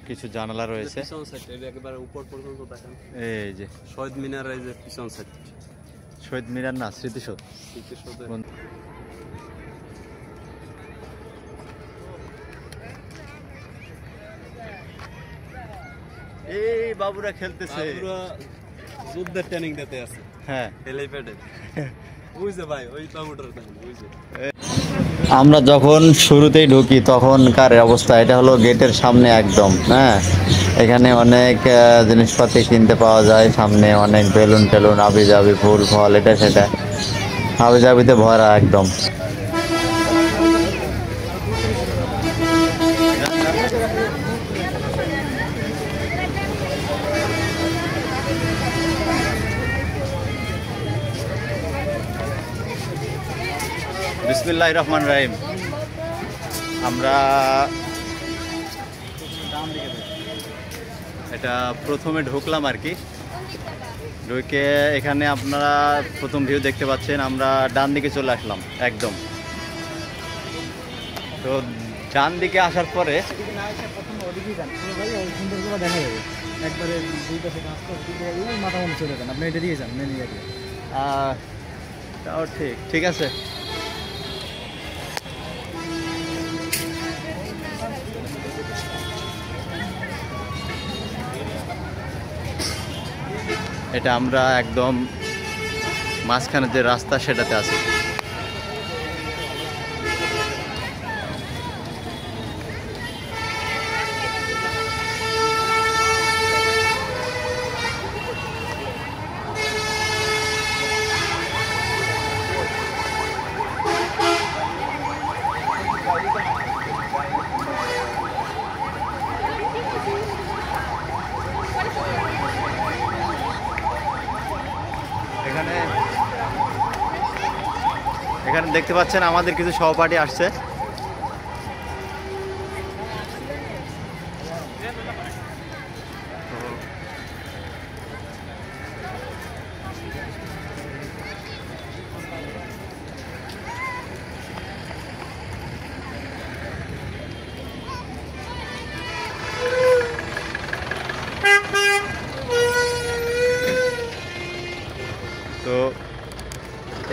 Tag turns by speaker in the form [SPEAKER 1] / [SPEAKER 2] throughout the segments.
[SPEAKER 1] কিছু জানালা রয়েছে।
[SPEAKER 2] একেবারে উপর পর্যন্ত দেখেন,
[SPEAKER 1] এই যে
[SPEAKER 2] শহীদ মিনার, এই যে পিছন সাইড,
[SPEAKER 1] শহীদ মিনার না, স্মৃতিসৌধ। এই বাবুরা খেলতেছে,
[SPEAKER 2] যুদ্ধের ট্রেনিং দিতে আছে।
[SPEAKER 1] হ্যাঁ,
[SPEAKER 2] হেলিপ্যাডে বুঝছে ভাই, ওই বাবুটার দেখেন বুঝছে।
[SPEAKER 1] আমরা যখন শুরুতেই ঢুকি তখনকার অবস্থা এটা হলো গেটের সামনে একদম। হ্যাঁ, এখানে অনেক জিনিসপাতি কিনতে পাওয়া যায়, সামনে অনেক বেলুন টেলুন, আবি যাবি ফুল ফল এটা সেটা আবি যাবিতে ভরা একদম। বিসমিল্লাহির রহমানির রহিম। আমরা এটা প্রথমে ঢুকলাম আর কি, ঢুকে এখানে আপনারা প্রথম ভিউ দেখতে পাচ্ছেন। আমরা ডান দিকে চলে আসলাম একদম। তো ডান দিকে আসার পরে তাও ঠিক আছে। এটা আমরা একদম মাঝখানে যে রাস্তা সেটাতে আছি। এখানে দেখতে পাচ্ছেন আমাদের কিছু সহপাঠী আসছে। তো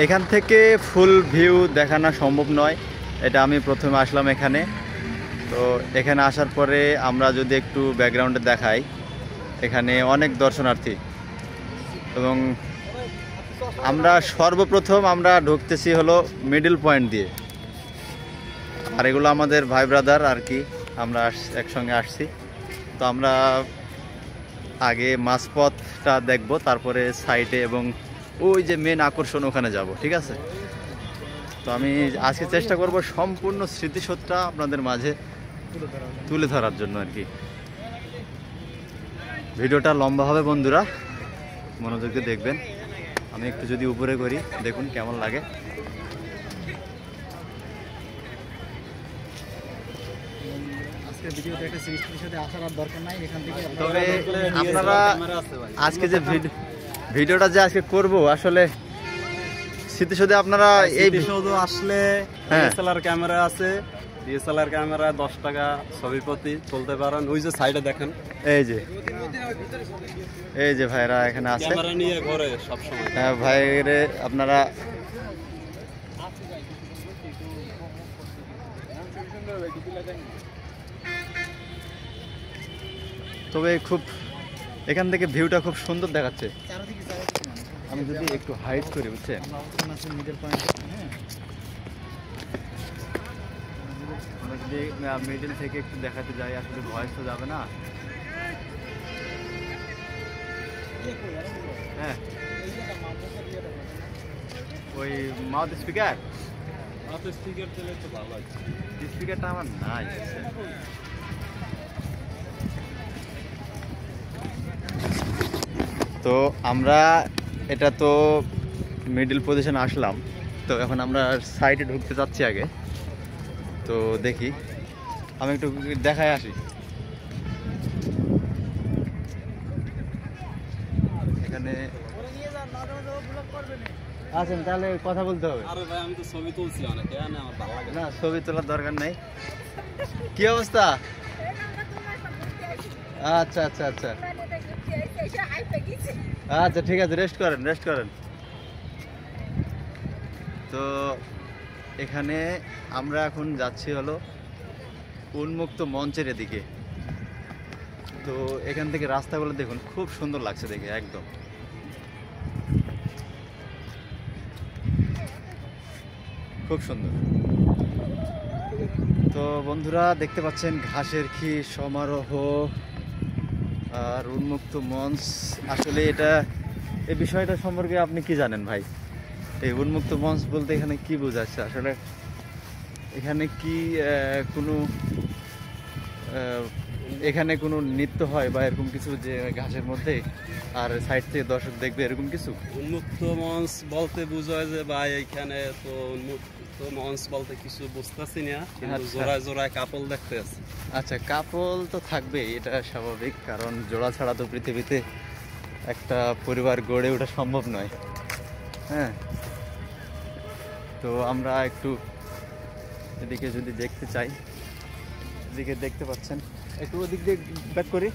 [SPEAKER 1] এখান থেকে ফুল ভিউ দেখানো সম্ভব নয়, এটা আমি প্রথমে আসলাম এখানে। তো এখানে আসার পরে আমরা যদি একটু ব্যাকগ্রাউন্ডে দেখাই, এখানে অনেক দর্শনার্থী এবং আমরা সর্বপ্রথম আমরা ঢুকতেছি হলো মিডল পয়েন্ট দিয়ে। আর এগুলো আমাদের ভাই ব্রাদার আর কি, আমরা একসঙ্গে আসছি। তো আমরা আগে মাঝপথটা দেখব, তারপরে সাইডে এবং ওই যে মেন আকর্ষণ ওখানে যাব, ঠিক আছে? তো আমি আজকে চেষ্টা করব সম্পূর্ণ স্মৃতিসৌধটা আপনাদের মাঝে তুলে ধরার জন্য আর কি। ভিডিওটা লম্বা হবে বন্ধুরা, মনোযোগ দিয়ে দেখবেন। আমি একটু যদি উপরে করি, দেখুন কেমন লাগে। তবে আপনারা আজকে যে ভিডিওটা যে আজকে করব, আসলে স্মৃতিসৌধে আপনারা এই
[SPEAKER 2] স্মৃতিসৌধ আসলে ডিএসএলআর ক্যামেরা আছে, ডিএসএলআর ক্যামেরা 10 টাকা ছবি প্রতি তুলতে পারেন। ওই যে সাইডে দেখেন,
[SPEAKER 1] এই যে ভাইরা এখানে আছে,
[SPEAKER 2] ক্যামেরা নিয়ে ঘরে সব সময়।
[SPEAKER 1] হ্যাঁ ভাইরে, আপনারা তবে খুব এখান থেকে ভিউটা খুব সুন্দর দেখাচ্ছে। আমি যদি একটু হাইট করি, বুঝছেন, আমরা যদি মিডল থেকে একটু দেখাতে যাই, আসলে ভয়েস তো যাবে না। হ্যাঁ, ওই মাউথ স্পিকার স্পিকারটা আমার নাই। তো আমরা এটা তো মিডল পজিশন আসলাম, তো এখন আমরা সাইডে ঢুকতে যাচ্ছি আগে। তো দেখি, আমি একটু দেখায় আসি। এখানে আছেন, তাহলে কথা বলতে হবে।
[SPEAKER 2] আরে ভাই, আমি তো ছবি তুলছি অনেক, আমার ভালো লাগে
[SPEAKER 1] না, ছবি তোলার দরকার নেই। কি অবস্থা? আচ্ছা আচ্ছা আচ্ছা আচ্ছা, ঠিক আছে, রেস্ট করেন, রেস্ট করেন। তো এখানে আমরা এখন যাচ্ছি হলো উন্মুক্ত মঞ্চের এদিকে। তো এখান থেকে রাস্তাগুলো দেখুন, খুব সুন্দর লাগছে দেখে, একদম খুব সুন্দর। তো বন্ধুরা দেখতে পাচ্ছেন ঘাসের কি সমারোহ আর উন্মুক্ত মঞ্চ। আসলে এটা, এই বিষয়টা সম্পর্কে আপনি কি জানেন ভাই? এই উন্মুক্ত মঞ্চ বলতে এখানে কি বোঝাচ্ছে আসলে? এখানে কি কোনো এখানে কোনো নৃত্য হয় বা এরকম কিছু, যে ঘাসের মধ্যে আর সাইড থেকে দর্শক দেখবে এরকম কিছু?
[SPEAKER 2] উন্মুক্ত মঞ্চ বলতে বোঝায় যে ভাই এইখানে তো উন্মুক্ত মঞ্চ বলতে কিছু বুঝতেছি না, কিন্তু
[SPEAKER 1] আচ্ছা।
[SPEAKER 2] জোড়ায় জোড়ায় কাপল দেখতে আছে।
[SPEAKER 1] আচ্ছা, কাপল তো থাকবেই, এটা স্বাভাবিক, কারণ জোড়া ছাড়া তো পৃথিবীতে একটা পরিবার গড়ে ওঠা সম্ভব নয়। হ্যাঁ, তো আমরা একটু এদিকে যদি দেখতে চাই, এদিকে দেখতে পাচ্ছেন, একটু ওদিক দিয়ে ব্যাক করি,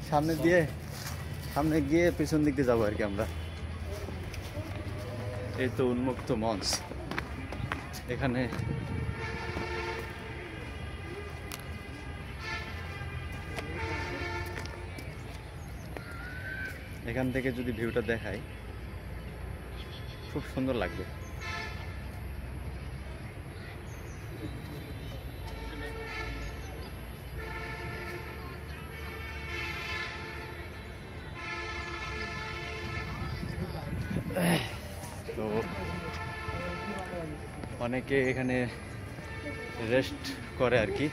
[SPEAKER 1] সামনে গিয়ে পেছন দিক দিয়ে যাবো আর কি আমরা। এই তো উন্মুক্ত মঞ্চ। এখানে এখান থেকে যদি ভিউটা দেখাই, খুব সুন্দর লাগবে। তো অনেকে এখানে রেস্ট করে আর কি।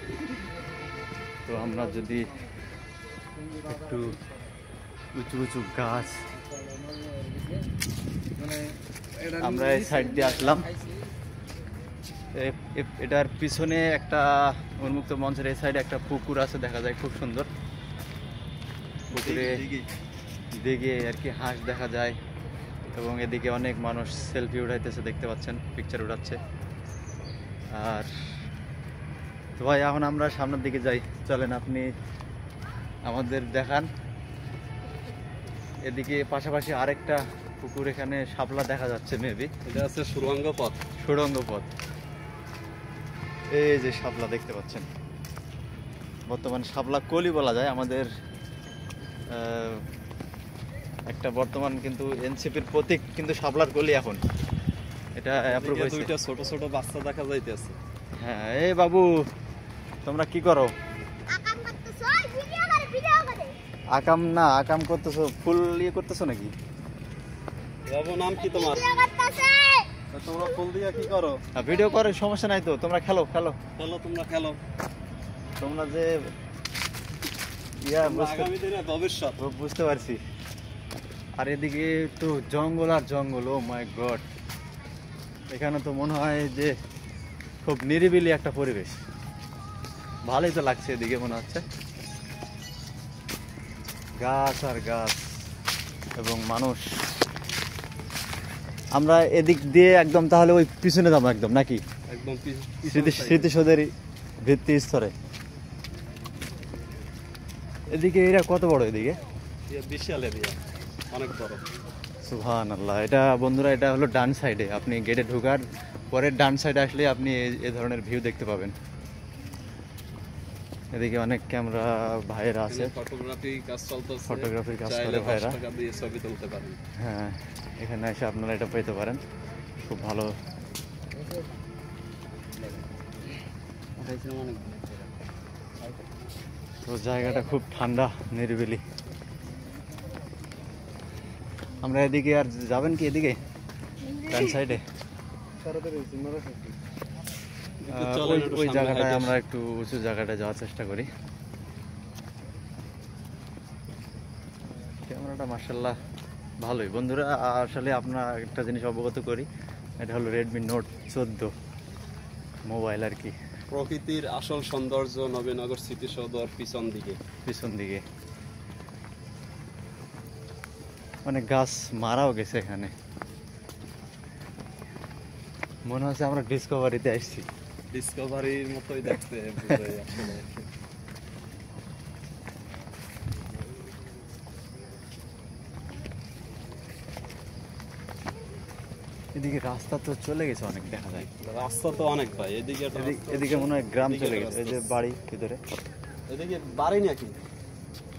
[SPEAKER 1] তো আমরা যদি একটু উঁচু উঁচু গাছ, আমরা এই সাইড দিয়ে আসলাম। এটার পিছনে একটা উন্মুক্ত মঞ্চের এই সাইডে একটা পুকুর আছে, দেখা যায় খুব সুন্দর। পুকুরে দিকে আর কি হাঁস দেখা যায়, এবং এদিকে অনেক মানুষ সেলফি উঠাইতেছে, দেখতে পাচ্ছেন, পিকচার উঠাচ্ছে। আর তো ভাই এখন আমরা সামনের দিকে যাই, চলেন আপনি আমাদের দেখান। এদিকে পাশাপাশি আরেকটা পুকুর, এখানে শাপলা দেখা যাচ্ছে, মেবি
[SPEAKER 2] এটা আছে সুরঙ্গ পথ।
[SPEAKER 1] সুড়ঙ্গ পথ। এই যে শাপলা দেখতে পাচ্ছেন, বর্তমান শাপলা কলি বলা যায় আমাদের একটা বর্তমান কিন্তু এনসিপির প্রতীক কিন্তু শাপলার কলি এখন। এটা অ্যাপ্রুভ হয়েছে।
[SPEAKER 2] দুইটা ছোট ছোট বাচ্চা দেখা যাইতেছে।
[SPEAKER 1] হ্যাঁ, এই বাবু তোমরা কি করো? আকাম না, আকাম করতেছো, ফুল ইয়ে করতেছো নাকি?
[SPEAKER 2] বাবু নাম কি তোমার? তোমরা ফুল দিয়া কি করো?
[SPEAKER 1] ভিডিও করে, সমস্যা নাই তো, তোমরা খেলো খেলো
[SPEAKER 2] খেলো, তোমরা খেলো।
[SPEAKER 1] তোমরা যে ইয়া
[SPEAKER 2] আগামী দিনে ভবিষ্যৎ।
[SPEAKER 1] বুঝতে পারছি। আর এদিকে তো জঙ্গল আর জঙ্গল, ও মাই গড। এখানে তো মনে হয় যে খুব নিরিবিলি একটা পরিবেশ, ভালোই তো লাগছে এদিকে মনে হচ্ছে, গাছ আর গাছ এবং মানুষ। আমরা এদিক দিয়ে একদম তাহলে ওই পিছনে যাবো একদম নাকি?
[SPEAKER 2] একদম
[SPEAKER 1] স্মৃতিসৌধের ভিত্তি স্তরে। এদিকে এরা কত বড়? এদিকে
[SPEAKER 2] বিশাল এরিয়া, অনেক বড়।
[SPEAKER 1] সুবহানাল্লাহ। এটা বন্ধুরা, এটা হলো ডান সাইডে, আপনি গেটে ঢোকার পরে ডান সাইডে আসলে আপনি এই ধরনের ভিউ দেখতে পাবেন। এদিকে অনেক ক্যামেরা ভাইরা আছে,
[SPEAKER 2] ফটোগ্রাফির কাজ চলতেছে,
[SPEAKER 1] ফটোগ্রাফির কাজ করে ভাইরা।
[SPEAKER 2] টাকা দিয়ে ছবি তুলতে পারেন।
[SPEAKER 1] হ্যাঁ, এখানে এসে আপনারা এটা পেতে পারেন, খুব ভালো। তো জায়গাটা খুব ঠান্ডা, নিরিবিলি। আমরা এদিকে আর যাবেন কি? এদিকে ডান সাইডে ওই জায়গাটায় আমরা একটু উঁচু জায়গাটায় যাওয়ার চেষ্টা করি। ক্যামেরাটা মাশাআল্লাহ ভালোই বন্ধুরা। আসলে আপনার একটা জিনিস অবগত করি, এটা হলো রেডমি নোট 14 মোবাইল আর কি।
[SPEAKER 2] প্রকৃতির আসল সৌন্দর্য নবীনগর স্মৃতিসৌধর পিছন দিকে
[SPEAKER 1] অনেক গাছ মারাও গেছে এখানে, মনে হচ্ছে আমরা ডিসকভারিতে আসছি।
[SPEAKER 2] ডিসকভারির মতোই দেখতে
[SPEAKER 1] এদিকে রাস্তা তো চলে গেছে অনেক, দেখা যায়।
[SPEAKER 2] রাস্তা তো অনেক ভাই, এদিকে একটা রাস্তা
[SPEAKER 1] এদিকে মনে হয় গ্রাম
[SPEAKER 2] এদিকে
[SPEAKER 1] চলে
[SPEAKER 2] একটা
[SPEAKER 1] গেছে, এই
[SPEAKER 2] রাস্তা
[SPEAKER 1] যে বাড়ি ভিতরে।
[SPEAKER 2] এদিকে বাড়ি নাকি?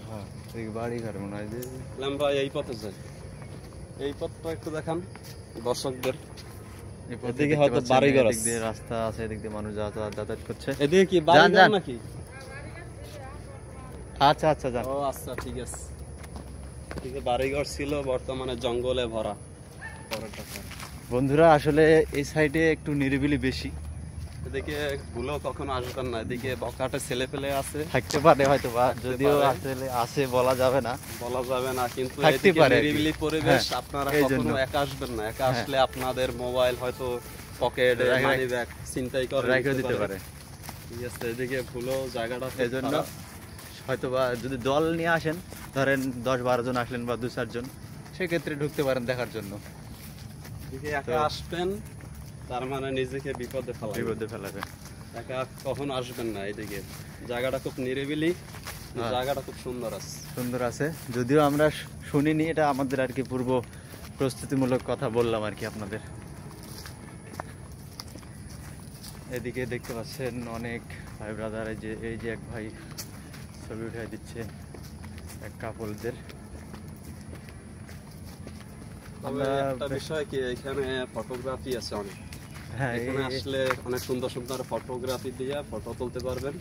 [SPEAKER 1] হ্যাঁ, এদিকে বাড়ি ঘর মনে হয় যে।
[SPEAKER 2] আমরা এই পথে যাই, এই পথটা একটু দেখান দর্শকদের।
[SPEAKER 1] এই পথে
[SPEAKER 2] এদিকে
[SPEAKER 1] দেখতে
[SPEAKER 2] হয়তো
[SPEAKER 1] পাচ্ছেন,
[SPEAKER 2] বাড়িঘর
[SPEAKER 1] এদিক
[SPEAKER 2] আছে।
[SPEAKER 1] দিয়ে রাস্তা আছে, এদিক দিয়ে মানুষ যাতায়াত করছে।
[SPEAKER 2] এদিকে কি বাড়ি
[SPEAKER 1] যান,
[SPEAKER 2] ঘর
[SPEAKER 1] যান।
[SPEAKER 2] নাকি?
[SPEAKER 1] আচ্ছা আচ্ছা, যান।
[SPEAKER 2] ও আচ্ছা, ঠিক আছে। এদিকে বাড়িঘর ছিল, বর্তমানে জঙ্গলে ভরা।
[SPEAKER 1] বন্ধুরা আসলে এই সাইডে একটু নিরিবিলি বেশি,
[SPEAKER 2] এদিকে ভুলেও কখনো আসবেন না, এদিকে বকাটে ছেলে পেলে আছে,
[SPEAKER 1] থাকতে পারে হয়তো বা,
[SPEAKER 2] থাকতে
[SPEAKER 1] যদিও
[SPEAKER 2] পারে।
[SPEAKER 1] আসলে আছে বলা যাবে না।
[SPEAKER 2] বলা যাবে না, কিন্তু
[SPEAKER 1] থাকতে
[SPEAKER 2] এদিকে
[SPEAKER 1] পারে আর কি।
[SPEAKER 2] নিরিবিলি পরিবেশ,
[SPEAKER 1] হ্যাঁ,
[SPEAKER 2] আপনারা
[SPEAKER 1] এই
[SPEAKER 2] কখনো
[SPEAKER 1] জন্য।
[SPEAKER 2] একা আসবেন না। একা
[SPEAKER 1] হ্যাঁ।
[SPEAKER 2] আসলে আপনাদের মোবাইল হয়তো পকেটে, মানি ব্যাগ ছিনতাই করে
[SPEAKER 1] রেখে দিতে পারে।
[SPEAKER 2] ঠিক আছে, এদিকে ভুলেও জায়গাটা খুব
[SPEAKER 1] এই জন্য
[SPEAKER 2] খারাপ।
[SPEAKER 1] হয়তো বা যদি দল নিয়ে আসেন, ধরেন 10-12 জন আসলেন বা 2-4 জন, সেক্ষেত্রে ঢুকতে পারেন দেখার জন্য।
[SPEAKER 2] এদিকে একা
[SPEAKER 1] তো-
[SPEAKER 2] আসবেন তার মানে নিজেকে বিপদে ফেলাবেন।
[SPEAKER 1] বিপদে ফেলাবে।
[SPEAKER 2] একা কখনো আসবেন না, এদিকে জায়গাটা খুব নিরিবিলি,
[SPEAKER 1] হ্যাঁ।
[SPEAKER 2] জায়গাটা খুব সুন্দর আছে।
[SPEAKER 1] সুন্দর আছে, যদিও আমরা শুনিনি, এটা আমাদের আর কি পূর্ব প্রস্তুতিমূলক কথা বললাম আর কি আপনাদের। এদিকে দেখতে পাচ্ছেন অনেক ভাই ব্রাদার, এই যে এক ভাই ছবি উঠে দিচ্ছে এক কাপলদের।
[SPEAKER 2] তবে
[SPEAKER 1] আমরা
[SPEAKER 2] একটা বিষয় কি, এখানে ফটোগ্রাফি আছে অনেক।
[SPEAKER 1] হ্যাঁ,
[SPEAKER 2] এখানে আসলে অনেক সুন্দর সুন্দর ফটোগ্রাফি দিয়ে ফটো তুলতে পারবেন,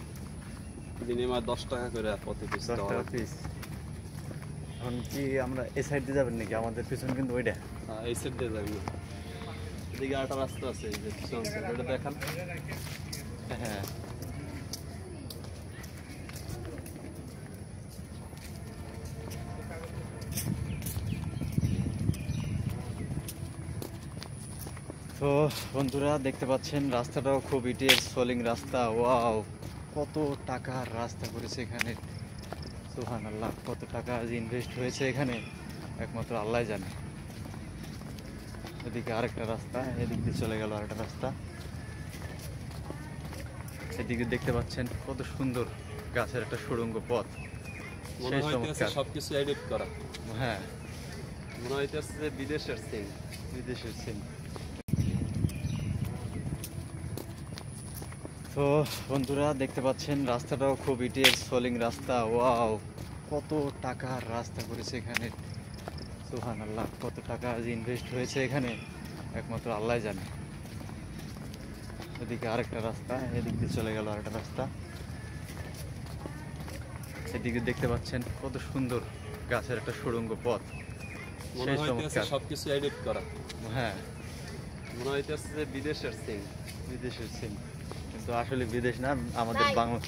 [SPEAKER 2] বিনিময়ে 10 টাকা করে প্রতি পিস
[SPEAKER 1] 10 টাকা পিস। এখন কি আমরা এই সাইড দিয়ে যাবেন নাকি? আমাদের পিছন কিন্তু ওইটা।
[SPEAKER 2] এই সাইড দিয়ে যাবেন না, এদিকে একটা রাস্তা আছে, এই যে পিছন সাইড, এটা দেখান।
[SPEAKER 1] হ্যাঁ, তো বন্ধুরা দেখতে পাচ্ছেন রাস্তাটাও খুব ইটের সোলিং রাস্তা। ওয়াও, কত টাকার রাস্তা করেছে এখানে, সুবহানাল্লাহ। কত টাকা ইনভেস্ট হয়েছে এখানে একমাত্র আল্লাহ জানে। এদিকে আরেকটা রাস্তা, এদিক দিয়ে চলে গেল আরেকটা রাস্তা। এদিকে দেখতে পাচ্ছেন কত সুন্দর গাছের একটা সুড়ঙ্গ পথ,
[SPEAKER 2] মনে
[SPEAKER 1] সেই
[SPEAKER 2] হইতেছে
[SPEAKER 1] চমৎকার।
[SPEAKER 2] সবকিছু এডিট করা,
[SPEAKER 1] হ্যাঁ,
[SPEAKER 2] মনে হইতেছে যে বিদেশের সিন।
[SPEAKER 1] বিদেশের সিন। তো বন্ধুরা দেখতে পাচ্ছেন রাস্তাটাও খুব ইটের সোলিং রাস্তা। ওয়াও, কত টাকার রাস্তা করেছে এখানে, সুবহানাল্লাহ। কত টাকা ইনভেস্ট হয়েছে এখানে একমাত্র আল্লাহ জানে। এদিকে আরেকটা রাস্তা, এদিক দিয়ে চলে গেল আরেকটা রাস্তা। এদিকে দেখতে পাচ্ছেন কত সুন্দর গাছের একটা সুড়ঙ্গ পথ,
[SPEAKER 2] মনে
[SPEAKER 1] সেই
[SPEAKER 2] হইতেছে
[SPEAKER 1] চমৎকার।
[SPEAKER 2] সবকিছু এডিট করা,
[SPEAKER 1] হ্যাঁ,
[SPEAKER 2] মনে হইতেছে যে বিদেশের সিন।
[SPEAKER 1] বিদেশের সিন, কিন্তু আসলে বিদেশ না, আমাদের বাংলা,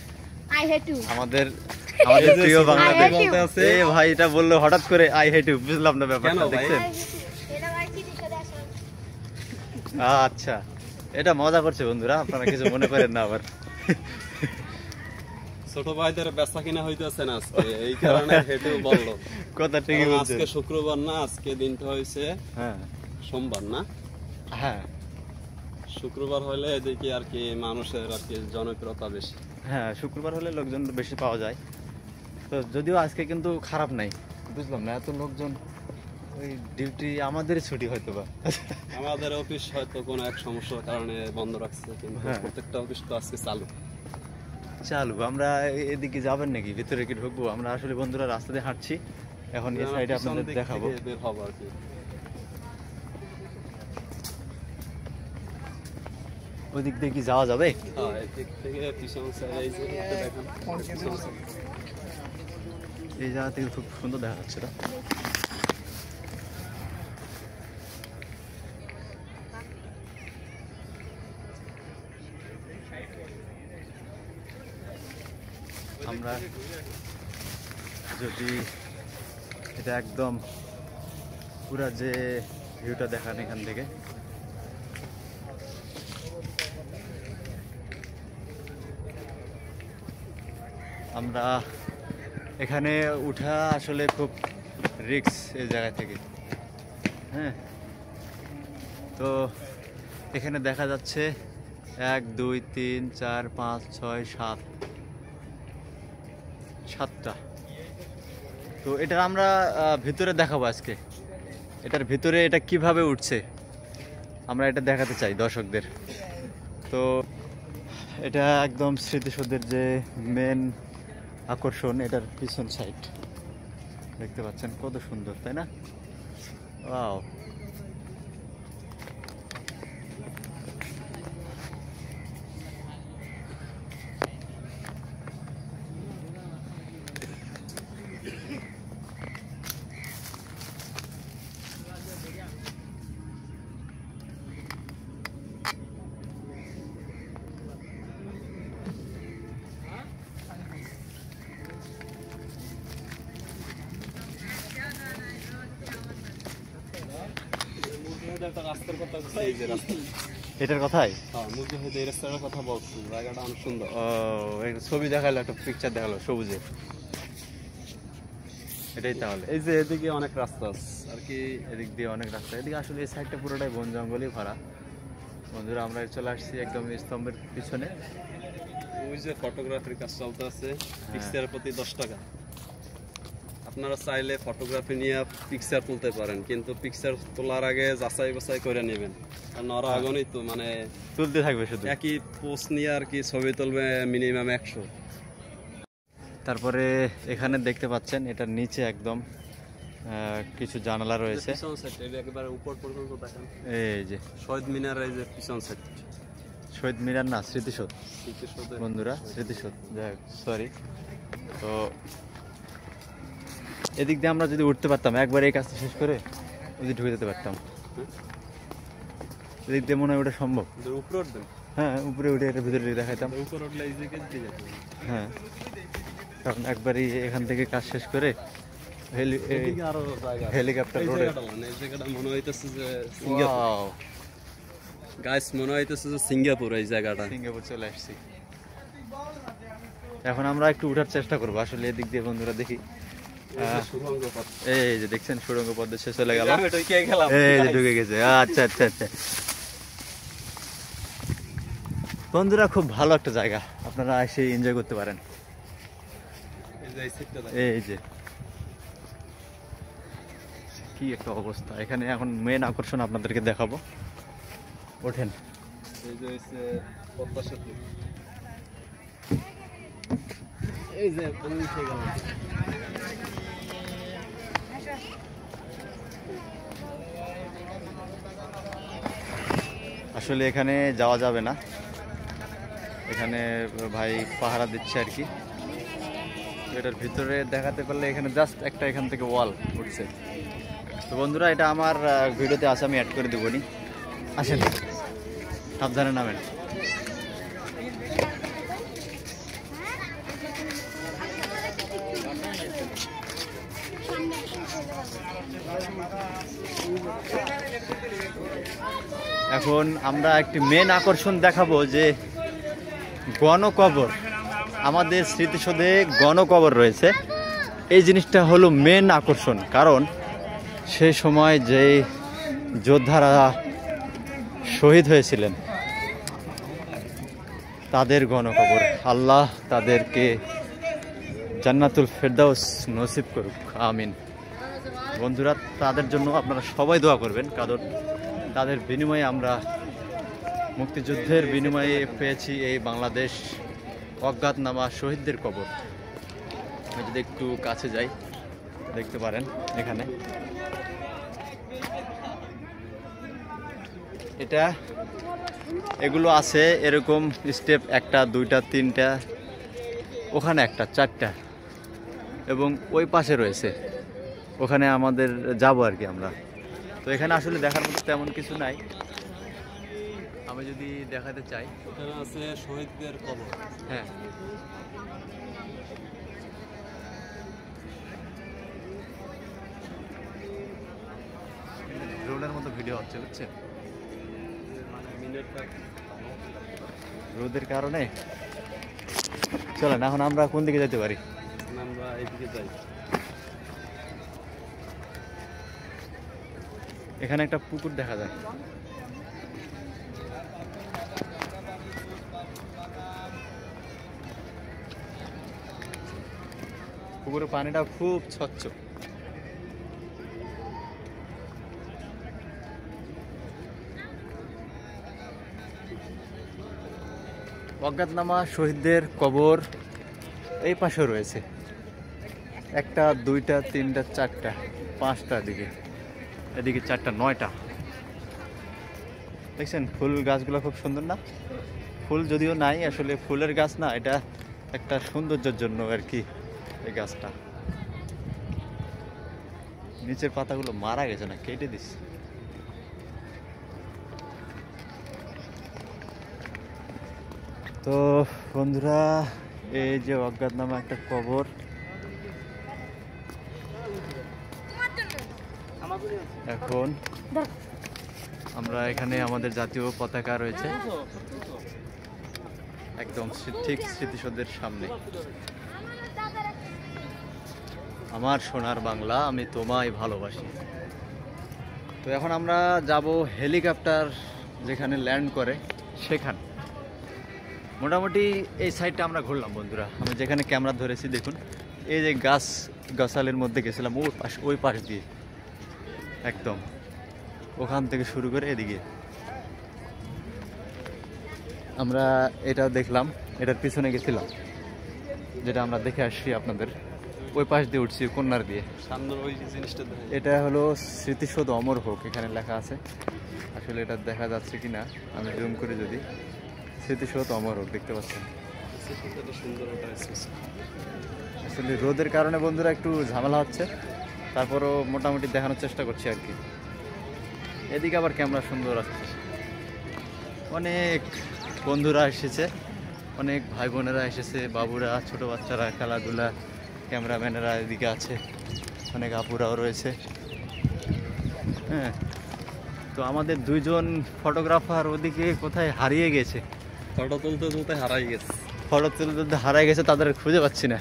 [SPEAKER 3] I hate you.
[SPEAKER 1] আমাদের আমাদের প্রিয় বাংলাদেশ।
[SPEAKER 3] I hate you.
[SPEAKER 2] আছে।
[SPEAKER 1] এ ভাই এটা বললো হঠাৎ করে, আই হেট ইউ, বুঝলাম না ব্যাপারটা,
[SPEAKER 2] কেন ভাই?
[SPEAKER 1] দেখছেন?
[SPEAKER 3] এটা ভাই কি দিতে আসলে?
[SPEAKER 1] আচ্ছা, এটা মজা করছে বন্ধুরা, আপনারা কিছু মনে করেন না আবার।
[SPEAKER 2] ছোট ভাইদের বেচা কিনা হইতেছে না আজকে, এই কারণে হেঁটে বললো।
[SPEAKER 1] কথা ঠিকই
[SPEAKER 2] কারণ
[SPEAKER 1] বলছেন।
[SPEAKER 2] আজকে শুক্রবার না, আজকে দিনটা হয়েছে
[SPEAKER 1] হ্যাঁ
[SPEAKER 2] সোমবার না।
[SPEAKER 1] হ্যাঁ
[SPEAKER 2] শুক্রবার হলে এদিকে আর কি মানুষের আর কি জনপ্রিয়তা বেশি।
[SPEAKER 1] হ্যাঁ, শুক্রবার হলে লোকজন বেশি পাওয়া যায়। তো যদিও আজকে কিন্তু খারাপ নাই, বুঝলাম না এত লোকজন। ওই ডিউটি আমাদের ছুটি হয়তো বা।
[SPEAKER 2] আমাদের অফিস হয়তো কোনো এক সমস্যার কারণে বন্ধ রাখছে, কিন্তু
[SPEAKER 1] হ্যাঁ।
[SPEAKER 2] প্রত্যেকটা অফিস তো আজকে চালু।
[SPEAKER 1] চালু। আমরা এদিকে যাবেন নাকি, ভিতরে কি ঢুকবো? আমরা আসলে বন্ধুরা রাস্তা দিয়ে হাঁটছি, এখন এই সাইডে
[SPEAKER 2] পিছন
[SPEAKER 1] আপনাদের
[SPEAKER 2] দিক
[SPEAKER 1] দেখাবো।
[SPEAKER 2] থেকে বের হবো আর কি।
[SPEAKER 1] ওই দিক দিয়ে কি যাওয়া যাবে?
[SPEAKER 2] হ্যাঁ, এই দিক থেকে পিছন সাইড, এই যে একটু দেখেন, পিছন side।
[SPEAKER 1] এই জায়গা থেকে খুব সুন্দর দেখা যাচ্ছে না? আমরা যদি এটা একদম পুরা যে ভিউটা দেখান এখান থেকে, আমরা এখানে উঠা আসলে খুব রিস্ক এই জায়গা থেকে। হ্যাঁ, তো এখানে দেখা যাচ্ছে 1 2 3 4 5 6 7 7টা। তো এটা আমরা ভিতরে দেখাবো আজকে, এটার ভিতরে এটা কিভাবে উঠছে। আমরা এটা দেখাতে চাই দর্শকদের। তো এটা একদম স্মৃতিসৌধের যে মেন আকর্ষণ, এটার পিছন সাইড দেখতে পাচ্ছেন কত সুন্দর, তাই না? ওয়াও।
[SPEAKER 2] একটা রাস্তার কথা বলছি, এই যে রাস্তা।
[SPEAKER 1] এটার কথাই
[SPEAKER 2] হ্যাঁ, মুজিবহীদ এই রাস্তাটার কথা বলছি, জায়গাটা অনেক সুন্দর।
[SPEAKER 1] ও, একটা ছবি দেখালো, একটা পিকচার দেখালো সবুজের, এটাই তাহলে।
[SPEAKER 2] এই যে এদিকে অনেক রাস্তা আছে আর কি,
[SPEAKER 1] এদিক দিয়ে অনেক রাস্তা, এদিকে আসলে এই সাইডটা পুরোটাই বন জঙ্গলই ভরা। বন্ধুরা আমরা চলে আসছি একদম স্তম্ভের পিছনে।
[SPEAKER 2] ওই যে ফটোগ্রাফির কাজ চলতে আছে, পিকচারের প্রতি 10 টাকা। আপনারা চাইলে ফটোগ্রাফি নিয়ে পিকচার তুলতে পারেন, কিন্তু পিকচার তোলার আগে যাচাই বাছাই করে নেবেন, কারণ ওরা আগুনই তো মানে
[SPEAKER 1] তুলতে থাকবে শুধু।
[SPEAKER 2] একই পোস্ট নিয়ে আর কি ছবি তুলবে মিনিমাম 100।
[SPEAKER 1] তারপরে এখানে দেখতে পাচ্ছেন এটার নিচে একদম কিছু জানালা রয়েছে।
[SPEAKER 2] পিছন সাইড এটা একেবারে উপর পর্যন্ত দেখেন,
[SPEAKER 1] এই যে
[SPEAKER 2] শহীদ মিনার, এই যে পিছন সাইড।
[SPEAKER 1] শহীদ মিনার না, স্মৃতিসৌধ
[SPEAKER 2] স্মৃতিসৌধ
[SPEAKER 1] বন্ধুরা, স্মৃতিসৌধ, যাই হোক সরি। তো এদিক দিয়ে আমরা যদি উঠতে পারতাম, একবার এই কাজটা শেষ করে যদি ঢুকে যেতে পারতাম, এদিক দিয়ে মনে হয় ওটা সম্ভব।
[SPEAKER 2] উপরে উঠবেন?
[SPEAKER 1] হ্যাঁ, উপরে উঠে এটা ভিতরে দেখাইতাম।
[SPEAKER 2] উপরে উঠলে এই দিকে দিয়ে যেতে।
[SPEAKER 1] হ্যাঁ, কারণ একবারই এখান থেকে কাজ শেষ করে
[SPEAKER 2] এদিকে আরো জায়গা,
[SPEAKER 1] হেলিকপ্টার
[SPEAKER 2] এই
[SPEAKER 1] রোডে।
[SPEAKER 2] জায়গাটা মানে এই জায়গাটা মনে হইতেছে যে সিঙ্গাপুর। গাইস মনে হইতেছে যে সিঙ্গাপুর এই জায়গাটা।
[SPEAKER 1] সিঙ্গাপুর চলে আসছি। এখন আমরা একটু উঠার চেষ্টা করবো আসলে এদিক দিয়ে বন্ধুরা, দেখি। এই যে দেখছেন সুড়ঙ্গ পথ শেষ চলে গেল, এই যে ঢুকে গেছে। আচ্ছা আচ্ছা আচ্ছা বন্ধুরা, খুব ভালো একটা জায়গা, আপনারা এসে এনজয় করতে পারেন। এই যে কি একটা অবস্থা এখানে। এখন মেন আকর্ষণ আপনাদেরকে দেখাবো, ওঠেন।
[SPEAKER 2] এই যে হচ্ছে পদ্মা সেতু, এই যে আমি উঠে গেলাম।
[SPEAKER 1] আসলে এখানে যাওয়া যাবে না, এখানে ভাই পাহারা দিচ্ছে আর কি। এটার ভিতরে দেখাতে পারলে এখানে জাস্ট একটা এখান থেকে ওয়াল উঠছে। তো বন্ধুরা এটা আমার ভিডিওতে আছে, আমি অ্যাড করে দেবো নি। আসেন, সাবধানে নামেন। এখন আমরা একটি মেন আকর্ষণ দেখাবো, যে গণকবর। আমাদের স্মৃতিসৌধে গণকবর রয়েছে, এই জিনিসটা হলো মেন আকর্ষণ। কারণ সেই সময় যে যোদ্ধারা শহীদ হয়েছিলেন তাদের গণকবর, আল্লাহ তাদেরকে জান্নাতুল ফেরদাউস নসিব করুক, আমিন। বন্ধুরা তাদের জন্য আপনারা সবাই দোয়া করবেন, কারণ তাদের বিনিময়ে আমরা মুক্তিযুদ্ধের বিনিময়ে পেয়েছি এই বাংলাদেশ অজ্ঞাতনামা শহীদদের কবর। আমি যদি একটু কাছে যাই দেখতে পারেন এখানে, এটা এগুলো আছে এরকম স্টেপ, 1টা 2টা 3টা, ওখানে 1টা 4টা, এবং ওই পাশে রয়েছে, ওখানে আমাদের যাব আর কি আমরা। তো এখানে আসলে দেখার মতো তেমন কিছু নাই। আমি যদি দেখাতে চাই,
[SPEAKER 2] এখানে আছে শহীদদের কবর।
[SPEAKER 1] হ্যাঁ, রোডের মতো ভিডিও হচ্ছে, বুঝছেন?
[SPEAKER 2] মানে মিনিটটা
[SPEAKER 1] রোদের কারণে। চলেন এখন আমরা কোন দিকে যেতে পারি?
[SPEAKER 2] আমরা এইদিকে যাই।
[SPEAKER 1] এখানে একটা পুকুর দেখা যায়। পুকুরের পানিটা খুব স্বচ্ছ। অজ্ঞাতনামা শহীদদের কবর এই পাশে রয়েছে, একটা, দুইটা, তিনটা, চারটা, পাঁচটা, দিকে এদিকে চারটা, 9টা। দেখছেন ফুল গাছগুলো খুব সুন্দর না? ফুল যদিও নাই, আসলে ফুলের গাছ না, এটা একটা সৌন্দর্যের জন্য আর কি এই গাছটা। নিচের পাতাগুলো মারা গেছে না, কেটে দিস। তো বন্ধুরা, এই যে অজ্ঞাতনামা একটা কবর, এখন আমরা এখানে আমাদের জাতীয় পতাকা রয়েছে একদম ঠিক স্মৃতিসৌধের সামনে। আমার সোনার বাংলা, আমি তোমায় ভালোবাসি। তো এখন আমরা যাব হেলিকপ্টার যেখানে ল্যান্ড করে সেখানে। মোটামুটি এই সাইডটা আমরা ঘুরলাম বন্ধুরা, আমি যেখানে ক্যামেরা ধরেছি দেখুন, এই যে গাছালের মধ্যে গেছিলাম ওই পাশ দিয়ে, একদম ওখান থেকে শুরু করে এদিকে আমরা এটা দেখলাম, এটার পিছনে গেছিলাম, যেটা আমরা দেখে আসছি আপনাদের। ওই পাশ দিয়ে উঠছি কন্যার দিয়ে।
[SPEAKER 2] সামনের ওই জিনিসটা
[SPEAKER 1] এটা হলো স্মৃতিসৌধ অমর হোক, এখানে লেখা আছে। আসলে এটা দেখা যাচ্ছে কিনা আমি জুম করে, যদি স্মৃতিসৌধ অমর হোক দেখতে পাচ্ছেন। আসলে রোদের কারণে বন্ধুরা একটু ঝামেলা হচ্ছে, তারপরও মোটামুটি দেখানোর চেষ্টা করছি আর কি। এদিকে আবার ক্যামেরা সুন্দর আসছে, অনেক বন্ধুরা এসেছে, অনেক ভাই বোনেরা এসেছে, বাবুরা, ছোট বাচ্চারা, খেলাধুলা, ক্যামেরাম্যানেরা এদিকে আছে, অনেক আপুরাও রয়েছে। হ্যাঁ, তো আমাদের দুইজন ফটোগ্রাফার ওদিকে কোথায় হারিয়ে গেছে,
[SPEAKER 2] ফটো তুলতে তুলতে হারাই গেছে।
[SPEAKER 1] হারাই গেছে, তাদের খুঁজে পাচ্ছি না।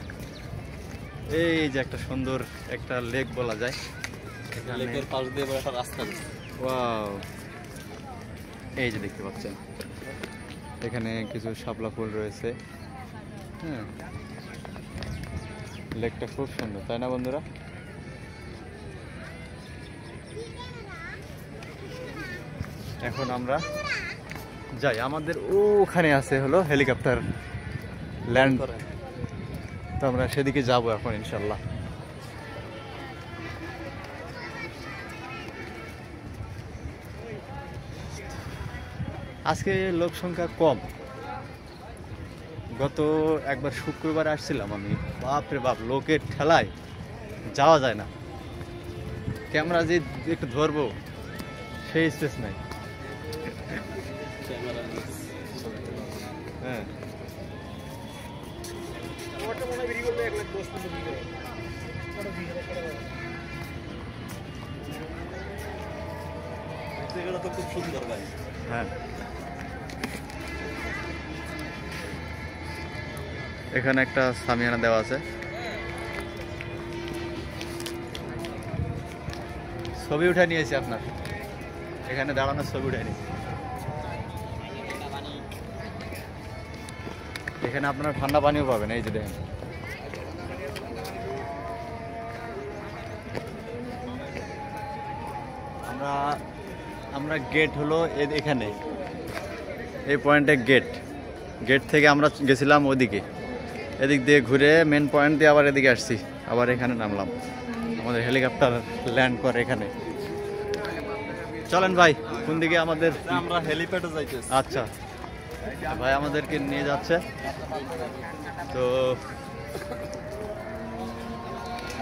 [SPEAKER 1] এই যে একটা সুন্দর একটা লেক বলা যায়,
[SPEAKER 2] লেকের পাশ দিয়ে একটা রাস্তা গেছে।
[SPEAKER 1] ওয়াও, এই যে দেখতে পাচ্ছেন এখানে কিছু শাপলা ফুল রয়েছে। হ্যাঁ, লেকটা খুব সুন্দর, তাই না বন্ধুরা? এখন আমরা যাই, আমাদের ওখানে আছে হলো হেলিকপ্টার ল্যান্ড করে, তো আমরা সেদিকে যাব এখন ইনশাল্লাহ। আজকে লোক সংখ্যা কম, গত একবার শুক্রবার আসছিলাম আমি, বাপরে বাপ, লোকের ঠেলায় যাওয়া যায় না, ক্যামেরা যে একটু ধরবো সেই স্পেস নাই। হ্যাঁ,
[SPEAKER 2] তো খুব সুন্দর ভাই।
[SPEAKER 1] হ্যাঁ, এখানে একটা সামিয়ানা দেওয়া আছে, ছবি উঠে নিয়েছি আপনার, এখানে দাঁড়ানোর ছবি উঠে নিয়েছি। এখানে আপনার ঠান্ডা পানিও পাবেন, এই যে দেখেন। আমরা গেট হলো এখানে, এই পয়েন্টে গেট থেকে আমরা গেছিলাম ওদিকে, এদিক দিয়ে ঘুরে মেন পয়েন্ট দিয়ে আবার এদিকে আসছি, আবার এখানে নামলাম। আমাদের হেলিকপ্টার ল্যান্ড করে এখানে। চলেন ভাই, কোন দিকে আমাদের?
[SPEAKER 2] আমরা হেলিপ্যাডে যাইতেছি।
[SPEAKER 1] আচ্ছা ভাই আমাদেরকে নিয়ে যাচ্ছে। তো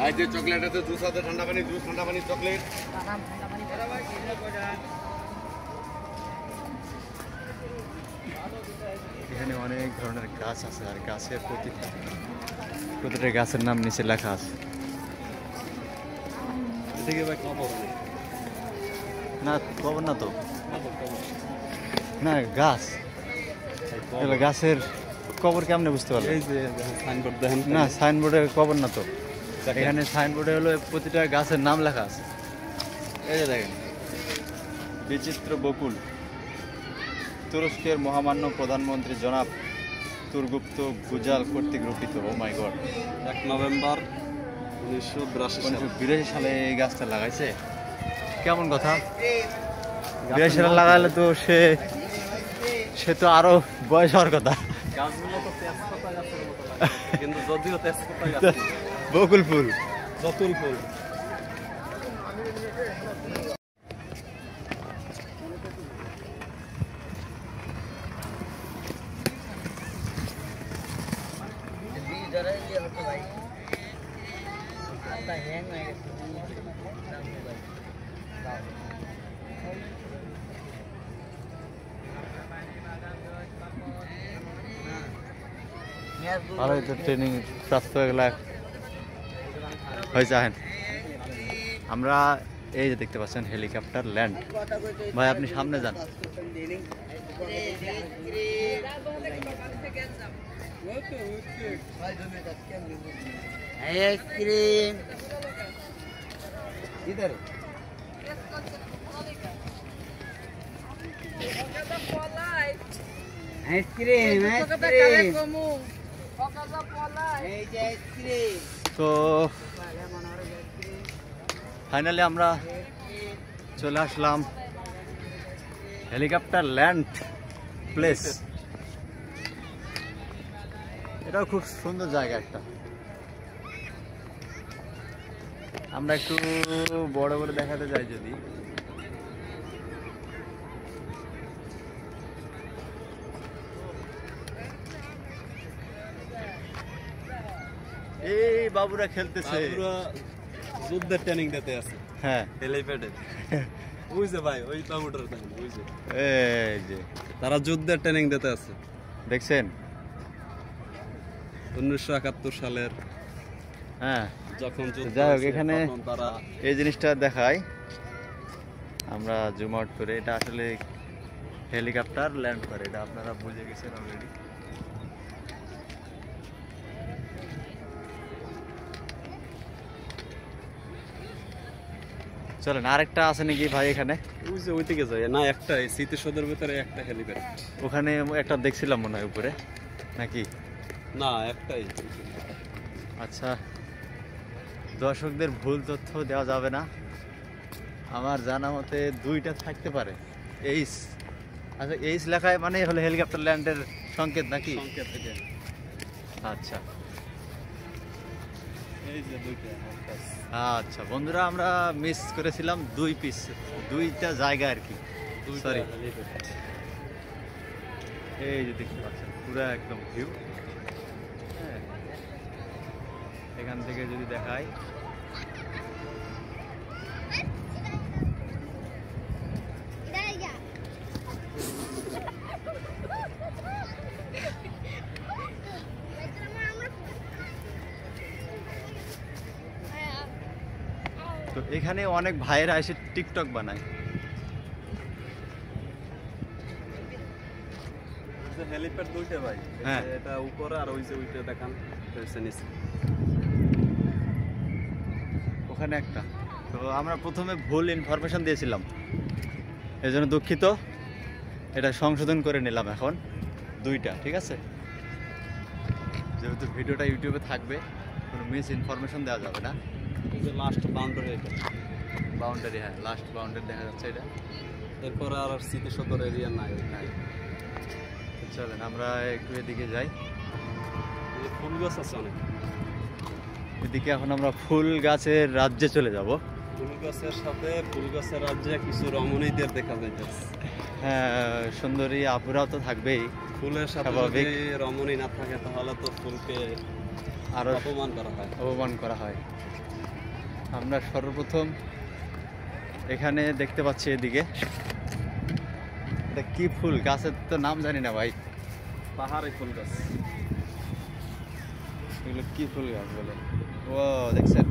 [SPEAKER 4] এই যে চকলেট আছে, জুস আছে, ঠান্ডা পানি, জুস, ঠান্ডা পানি, চকলেট।
[SPEAKER 1] এখানে অনেক ধরনের গাছ আছে, আর গাছের প্রতিটা গাছের নাম নিচে লেখা আছে।
[SPEAKER 2] এদিকে ভাই কবর নেই।
[SPEAKER 1] না কবর না তো, না গাছ, এগুলো গাছের কবর কেমনে বুঝতে পারলো?
[SPEAKER 2] এই যে সাইনবোর্ড দেখেন
[SPEAKER 1] না, সাইনবোর্ডে কবর না তো, এখানে সাইনবোর্ডে হলো প্রতিটা গাছের নাম লেখা আছে। এই যে দেখেন, বিচিত্র বকুল, তুরস্কের মহামান্য প্রধানমন্ত্রী জনাব তুরগুপ্ত গুজাল কর্তৃক রোপিত। ও মাই গড,
[SPEAKER 2] 1 নভেম্বর 1982
[SPEAKER 1] সালে এই গাছটা লাগাইছে। কেমন কথা, 82 সালে লাগাইলে তো সে তো আরো বয়স হওয়ার কথা।
[SPEAKER 2] গাছগুলো তো তেজপাতা গাছের মতো লাগে, কিন্তু যদিও তেজপাতা গাছ না,
[SPEAKER 1] বকুল ফুল।
[SPEAKER 2] বকুল ফুল।
[SPEAKER 1] ভালোই তো ট্রেনিং প্রাপ্ত এগুলা হয়েছে। আহেন আমরা এই যে দেখতে পাচ্ছেন হেলিকপ্টার ল্যান্ড। ভাই আপনি সামনে যান। তো ফাইনালি আমরা চলে আসলাম হেলিকপ্টার ল্যান্ড প্লেস। এটাও খুব সুন্দর জায়গা একটা। আমরা একটু বড় করে দেখাতে যাই যদি। এই বাবুরা খেলতেছে,
[SPEAKER 2] যুদ্ধের ট্রেনিং দিতে আছে।
[SPEAKER 1] হ্যাঁ
[SPEAKER 2] হেলিপ্যাডে বুঝছে ভাই, ওই টমেটোর বুঝছে,
[SPEAKER 1] এই যে
[SPEAKER 2] তারা যুদ্ধের ট্রেনিং দিতে আছে।
[SPEAKER 1] দেখছেন
[SPEAKER 2] 1971 সালের
[SPEAKER 1] হ্যাঁ।
[SPEAKER 2] যখন যুদ্ধ
[SPEAKER 1] যাই হোক,
[SPEAKER 2] হয়েছে,
[SPEAKER 1] এখানে
[SPEAKER 2] তখন তারা
[SPEAKER 1] এই জিনিসটা দেখাই আমরা জুম আউট করে। এটা আসলে হেলিকপ্টার ল্যান্ড করে, এটা আপনারা বুঝে গেছেন অলরেডি। চলেন আরেকটা আছে নাকি ভাই এখানে?
[SPEAKER 2] বুঝছে ওই দিকে যায় না, একটা এই স্মৃতিসৌধের ভিতরে একটা হেলিপ্যাড।
[SPEAKER 1] ওখানে একটা দেখছিলাম মনে হয় উপরে নাকি?
[SPEAKER 2] না, একটাই।
[SPEAKER 1] আচ্ছা, দর্শকদের ভুল তথ্য দেওয়া যাবে না। আমার জানা মতে দুইটা থাকতে পারে। এইচ, আচ্ছা এইচ লেখায় মানে হলো হেলিকপ্টার ল্যান্ডের সংকেত নাকি?
[SPEAKER 2] সংকেত থেকে।
[SPEAKER 1] আচ্ছা
[SPEAKER 2] এই যে দুইটা।
[SPEAKER 1] আচ্ছা বন্ধুরা, আমরা মিস করেছিলাম দুইটা জায়গা আর কি। সরি, এই যে দেখতে পাচ্ছেন পুরো একদম ভিউ। হ্যাঁ, এখান থেকে যদি দেখাই তো এখানে অনেক ভাইয়েরা এসে টিকটক বানায়।
[SPEAKER 2] হেলিপ্যাড দুইটা ভাই,
[SPEAKER 1] হ্যাঁ।
[SPEAKER 2] এটা উপরে আর ওই যে ওইটা দেখান নিচে।
[SPEAKER 1] ওখানে একটা। তো আমরা প্রথমে ভুল ইনফরমেশন দিয়েছিলাম, এজন্য দুঃখিত। এটা সংশোধন করে নিলাম এখন দুইটা, ঠিক আছে? যেহেতু ভিডিওটা ইউটিউবে থাকবে, কোনো মিস ইনফরমেশন দেওয়া যাবে না।
[SPEAKER 2] এই যে লাস্ট বাউন্ডারি, এটা
[SPEAKER 1] বাউন্ডারি, হ্যাঁ লাস্ট বাউন্ডারি দেখা যাচ্ছে এটা।
[SPEAKER 2] এরপরে আর স্মৃতিসৌধের এরিয়া নাই।
[SPEAKER 1] তো চলেন আমরা একটু এদিকে যাই।
[SPEAKER 2] এই যে ফুল গাছ আছে অনেক।
[SPEAKER 1] এদিকে এখন আমরা ফুল গাছের রাজ্যে চলে যাব।
[SPEAKER 2] ফুল গাছের সাথে ফুল গাছের রাজ্যে কিছু রমণীদের দেখা যাইতেছে।
[SPEAKER 1] হ্যাঁ, সুন্দরী আপুরাও তো থাকবেই।
[SPEAKER 2] ফুলের সাথে
[SPEAKER 1] স্বাভাবিক।
[SPEAKER 2] যদি রমণী না থাকে তাহলে তো ফুলকে
[SPEAKER 1] আরো
[SPEAKER 2] অপমান করা হয়।
[SPEAKER 1] অপমান করা হয়। আমরা সর্বপ্রথম এখানে দেখতে পাচ্ছি এদিকে এটা কি ফুল, গাছের তো নাম জানি না ভাই।
[SPEAKER 2] পাহাড়ি ফুল গাছ।
[SPEAKER 1] এগুলো কি ফুল গাছ বলে? ও দেখছেন,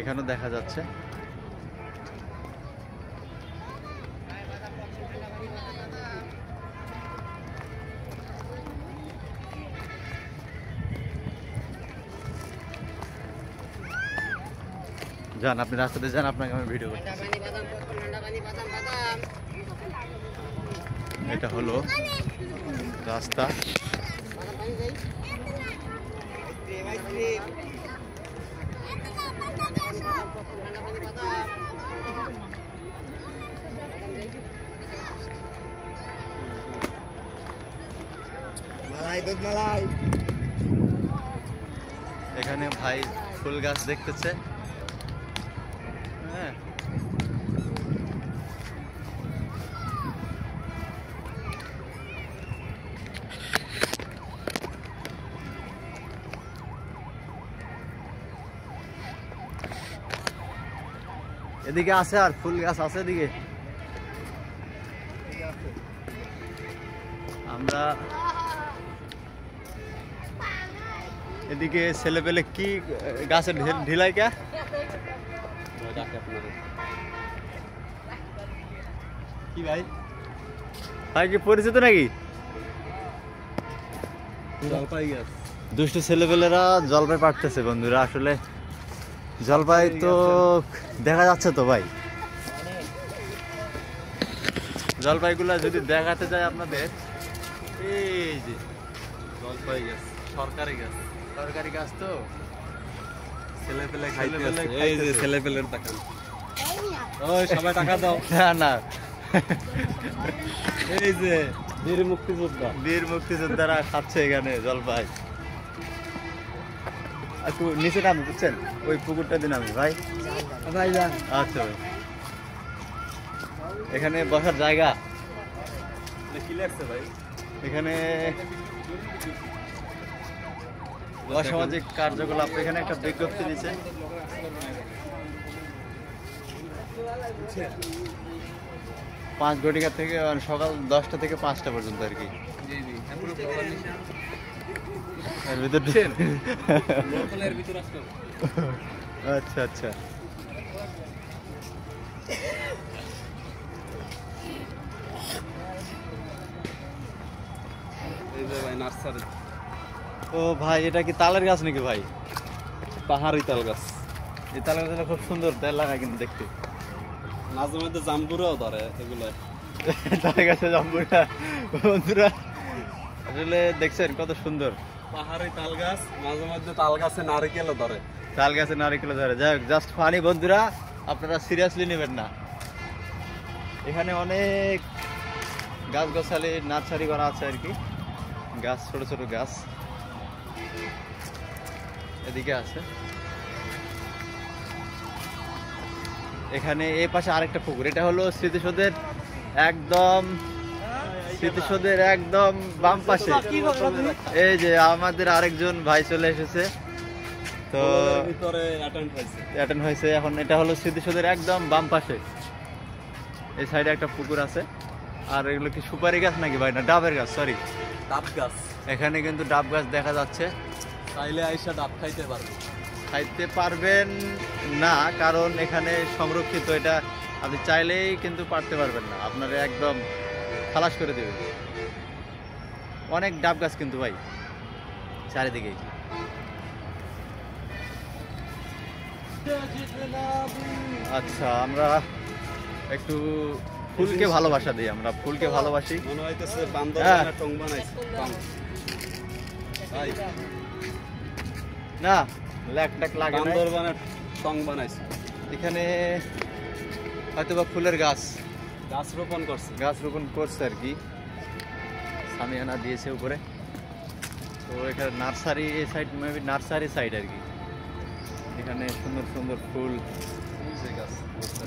[SPEAKER 1] এখানেও দেখা যাচ্ছে। যান, আপনি রাস্তাতে যান, আপনাকে আমি ভিডিও করছি। এটা হলো রাস্তা। এখানে ভাই ফুল গাছ দেখতেছে। হ্যাঁ, এদিকে আছে আর ফুল গাছ আছে এদিকে। আমরা এদিকে ছেলে পেলে কি গাছে ঢিলাই কে কি ভাই, ভাই কি পরিচিত নাকি?
[SPEAKER 2] জলপাই গাছ।
[SPEAKER 1] দুষ্ট ছেলেপেলেরা জলপাই পাড়তেছে বন্ধুরা। আসলে জলপাই তো দেখা যাচ্ছে তো ভাই, জলপাইগুলা যদি দেখাতে যায় আপনাদের, এই যে
[SPEAKER 2] জলপাই গাছ সরকারি গাছ।
[SPEAKER 1] সরকারি গাছ তো
[SPEAKER 2] ছেলেপেলে
[SPEAKER 1] ছেলেপেলে
[SPEAKER 2] খাইতেছে। এই যে
[SPEAKER 1] খাইতেছে।
[SPEAKER 2] ছেলেপেলের দেখান। ওই সবাই টাকা দাও।
[SPEAKER 1] না না,
[SPEAKER 2] এই যে বীর মুক্তিযোদ্ধা।
[SPEAKER 1] বীর মুক্তিযোদ্ধারা খাচ্ছে এখানে জলপাই। একটু নিচে নামি, বুঝছেন, ওই পুকুরটা দিন আমি ভাই। আচ্ছা ভাই, এখানে বসার জায়গা,
[SPEAKER 2] কি লাগছে ভাই?
[SPEAKER 1] এখানে অসামাজিক কার্যকলাপ, এখানে একটা বিজ্ঞপ্তি দিচ্ছে। 5 ঘটিকা থেকে সকাল 10টা থেকে 5টা পর্যন্ত আর কি। এর ভিতর আচ্ছা আচ্ছা।
[SPEAKER 2] এই যে ভাই নার্সারি।
[SPEAKER 1] ও ভাই, এটা কি তালের গাছ নাকি ভাই?
[SPEAKER 2] পাহাড়ি তাল গাছ।
[SPEAKER 1] এই তালের গাছটা খুব সুন্দর, দেড় লাগা কিন্তু দেখতে।
[SPEAKER 2] মাঝে মধ্যে জাম্বুরাও ধরে এগুলো।
[SPEAKER 1] তালের গাছে জাম্বুরা বন্ধুরা, আসলে দেখছেন কত সুন্দর।
[SPEAKER 2] পাহাড়ি তাল গাছ, মাঝে মধ্যে তাল গাছে নারকেলও ধরে।
[SPEAKER 1] তাল গাছে নারিকেল ধরে। যাই হোক, জাস্ট ফানি বন্ধুরা, আপনারা সিরিয়াসলি নেবেন না। এখানে অনেক গাছ গাছালি নার্সারি করা আছে আর কি, গাছ, ছোট ছোট গাছ এদিকে আছে। এখানে এই পাশে আরেকটা পুকুর, এটা হলো স্মৃতিসৌধের একদম, স্মৃতিসৌধের একদম বাম পাশে। এই যে আমাদের আরেকজন ভাই চলে এসেছে, তো
[SPEAKER 2] ভিতরে অ্যাটেন্ড হয়েছে।
[SPEAKER 1] অ্যাটেন্ড হয়েছে। এখন এটা হলো স্মৃতিসৌধের একদম বাম পাশে, এই সাইডে একটা পুকুর আছে। আর এগুলো কি সুপারি গাছ নাকি ভাই? না, ডাবের গাছ, সরি,
[SPEAKER 2] ডাব গাছ।
[SPEAKER 1] এখানে কিন্তু ডাব গাছ দেখা যাচ্ছে।
[SPEAKER 2] চাইলে আইসা ডাব খাইতে পারবে।
[SPEAKER 1] খাইতে পারবেন না, কারণ এখানে সংরক্ষিত, এটা আপনি চাইলেই কিন্তু পারতে পারবেন না, আপনারা একদম খালাস করে দেবে। অনেক ডাব গাছ কিন্তু ভাই চারিদিকেই। আচ্ছা, আমরা একটু ফুলকে ভালোবাসা দিই, আমরা ফুলকে ভালোবাসি।
[SPEAKER 2] মনে হইতেছে
[SPEAKER 1] হ্যাঁ।
[SPEAKER 2] বান্দরবানে টং বানাইছে। ভাই
[SPEAKER 1] না, ল্যাক ট্যাক লাগে না।
[SPEAKER 2] বান্দরবানে টং বানাইছে।
[SPEAKER 1] এখানে হয়তোবা ফুলের গাছ
[SPEAKER 2] গাছ রোপণ করছে।
[SPEAKER 1] গাছ রোপণ করছে আর কি, সামিয়ানা দিয়েছে উপরে। তো এখানে নার্সারি, এই সাইড মেবি নার্সারি সাইড আর কি। এখানে সুন্দর সুন্দর ফুল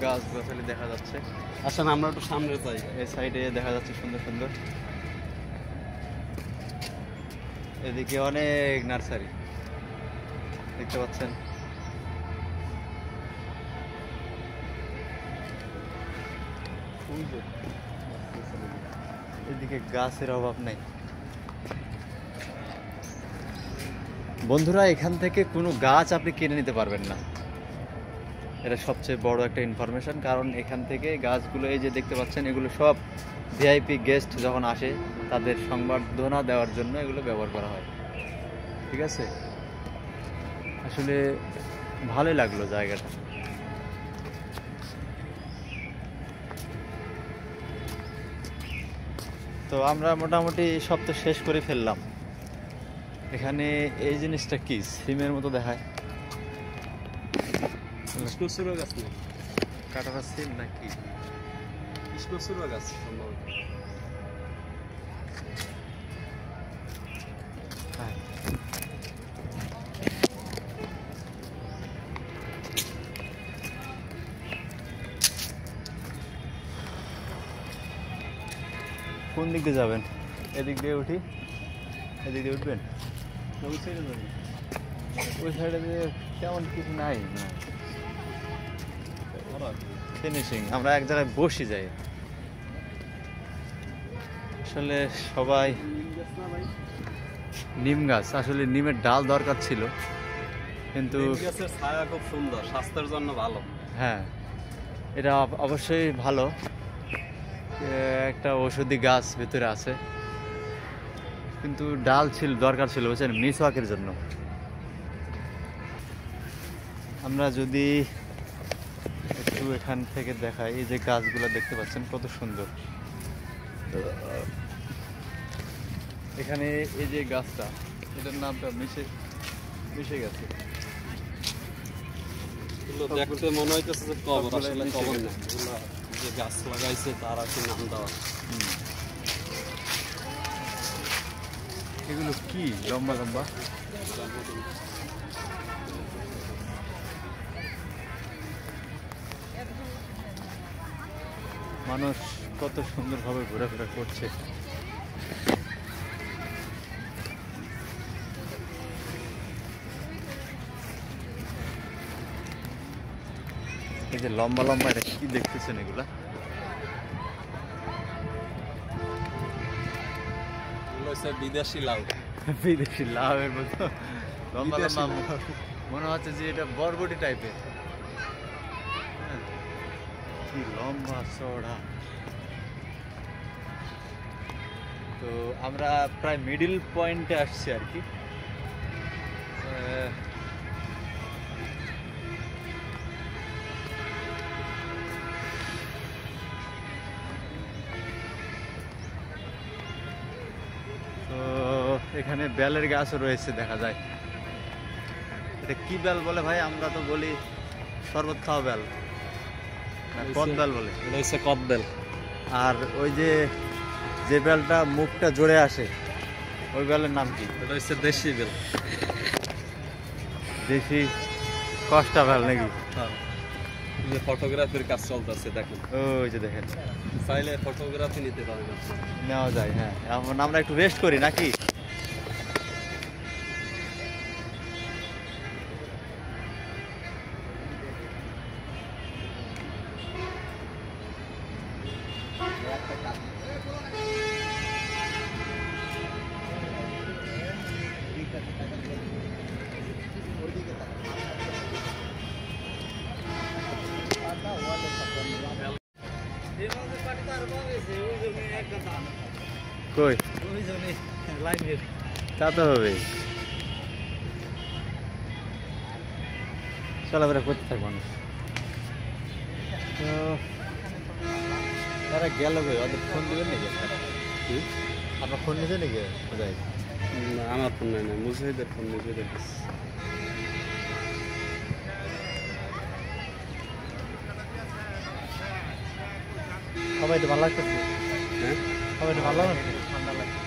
[SPEAKER 1] গাছ গাছালি দেখা যাচ্ছে।
[SPEAKER 2] আসলে আমরা একটু সামনে যাই।
[SPEAKER 1] এই সাইডে দেখা যাচ্ছে সুন্দর সুন্দর, এদিকে অনেক নার্সারি দেখতে পাচ্ছেন। এদিকে গাছের অভাব নাই বন্ধুরা। এখান থেকে কোনো গাছ আপনি কিনে নিতে পারবেন না, এটা সবচেয়ে বড় একটা ইনফরমেশন। কারণ এখান থেকে গাছগুলো, এই যে দেখতে পাচ্ছেন, এগুলো সব ভিআইপি গেস্ট যখন আসে তাদের সংবর্ধনা দেওয়ার জন্য এগুলো ব্যবহার করা হয়। ঠিক আছে, আসলে ভালোই লাগলো জায়গাটা। তো আমরা মোটামুটি সব তো শেষ করে ফেললাম। এখানে এই জিনিসটা কি সিমের মতো দেখায়,
[SPEAKER 2] কৃষ্ণচূড়া গাছ না,
[SPEAKER 1] কাটাটা সিম নাকি?
[SPEAKER 2] কৃষ্ণচূড়া গাছ সম্ভবত।
[SPEAKER 1] হ্যাঁ। কোন দিক দিয়ে যাবেন? এদিক দিয়ে উঠি, এদিক দিয়ে উঠবেন?
[SPEAKER 2] ওই সাইডে যাবেন।
[SPEAKER 1] ওই সাইডে দিয়ে তেমন কিছু নাই না, ফিনিশিং। আমরা এক জায়গায় বসে যাই। আসলে সবাই নিম গাছ, আসলে নিমের ডাল দরকার ছিল, কিন্তু
[SPEAKER 2] নিম গাছের ছায়া খুব সুন্দর, স্বাস্থ্যের জন্য ভালো।
[SPEAKER 1] হ্যাঁ এটা অবশ্যই ভালো। একটা ঔষধি গাছ ভিতরে আছে, কিন্তু ডাল ছিল দরকার ছিল বুঝছেন, মিসওয়াকের জন্য। আমরা যদি একটু এখান থেকে দেখাই, এই যে গাছগুলো দেখতে পাচ্ছেন কত সুন্দর। এখানে এই যে গাছটা, এটার নামটা মিশে গেছে।
[SPEAKER 2] এগুলো দেখতে মনে হইতেছে যে কবর, আসলে কবর না। এগুলো যে গাছ লাগাইছে তার আর কি নাম দেওয়া।
[SPEAKER 1] এগুলো কি লম্বা লম্বা? মানুষ কত সুন্দরভাবে ঘোরাফেরা করছে। এই যে লম্বা লম্বা, এটা কি দেখতেছেন এগুলা?
[SPEAKER 2] এগুলো হচ্ছে বিদেশি লাউ।
[SPEAKER 1] বিদেশি লাউয়ের মতো লম্বা লম্বা, মনে হচ্ছে যে এটা বরবটি টাইপের। কি লম্বা চড়া। তো আমরা প্রায় মিডিল পয়েন্টে আসছি আর কি। তো এখানে বেলের গাছও রয়েছে দেখা যায়। এটা কি বেল বলে ভাই? আমরা তো বলি শরবত খাওয়া বেল, কদ বেল বলে।
[SPEAKER 2] এটা হচ্ছে কদবেল।
[SPEAKER 1] আর ওই যে যে বেলটা মুখটা জোরে আসে, ওই বেলের নাম কি?
[SPEAKER 2] এটা হচ্ছে দেশি বেল।
[SPEAKER 1] দেশি কষ্টা বেল নাকি?
[SPEAKER 2] হ্যাঁ, যে ফটোগ্রাফির কাজ চলতেছে দেখেন।
[SPEAKER 1] ওই যে দেখেন,
[SPEAKER 2] চাইলে ফটোগ্রাফি নিতে পারবেন।
[SPEAKER 1] নেওয়া যায়। হ্যাঁ, এখন আমরা একটু রেস্ট করি নাকি? কই তা তো হবে, চলাফেরা করতে থাক মানুষ। তো তারা গেল কই? ওদের ফোন দিবেন নাকি? আপনার ফোন নিয়েছে নাকি? কোথায়?
[SPEAKER 2] না, আমার ফোন নাই, না মুজাহিদের ফোন। মুজাহিদের
[SPEAKER 1] সবাই তো ভালো লাগতেছে।
[SPEAKER 2] হ্যাঁ,
[SPEAKER 1] সবাই তো ভালো লাগছে, ঠান্ডা লাগছে।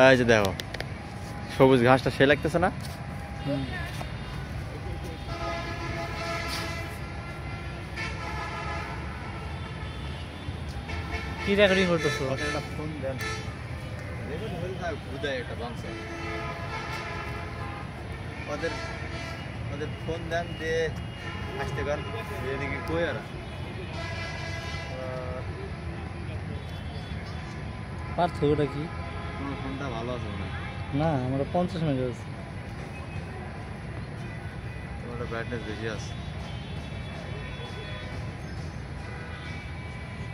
[SPEAKER 1] এই যে দেখো সবুজ ঘাসটা, সে লাগতেছে না?
[SPEAKER 5] কি রেকর্ডিং করতেছো?
[SPEAKER 1] ফোন দেন, ওদের ওদের ফোন দেন যে আসতে পার। এদিকে কই আর
[SPEAKER 5] পার্থক্যটা কি?
[SPEAKER 1] তোমার ফোনটা ভালো আছে মনে হয়।
[SPEAKER 5] না, আমরা 50 মেগাহার্জ।
[SPEAKER 1] তোমার ব্রাইটনেস বেশি আছে,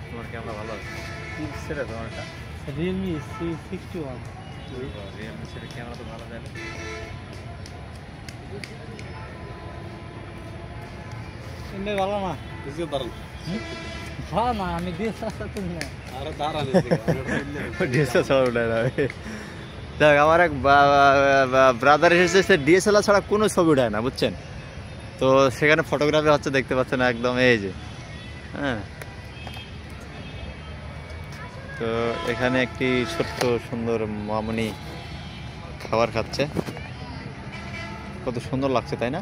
[SPEAKER 1] তোমার ক্যামেরা ভালো আছে। কি সেটা তোমার এটা?
[SPEAKER 5] Realme C61।
[SPEAKER 1] রিয়েলমি সেটা ক্যামেরা তো ভালো দেয় না।
[SPEAKER 5] এমনি ভালো না
[SPEAKER 2] বুঝতে পারেন
[SPEAKER 5] ভালো না আমি DSLR তো না
[SPEAKER 2] আর দাঁড়ান
[SPEAKER 1] ডিএসএলআর ছাড়া উঠায় না দেখ আমার এক ব্রাদার এসেছে, সে ডিএসএলআর ছাড়া কোনো ছবি উঠায় না, বুঝছেন? তো সেখানে ফটোগ্রাফি হচ্ছে, দেখতে পাচ্ছেন একদম এই যে। হ্যাঁ, তো এখানে একটি ছোট্ট সুন্দর মামনি খাবার খাচ্ছে, কত সুন্দর লাগছে তাই না?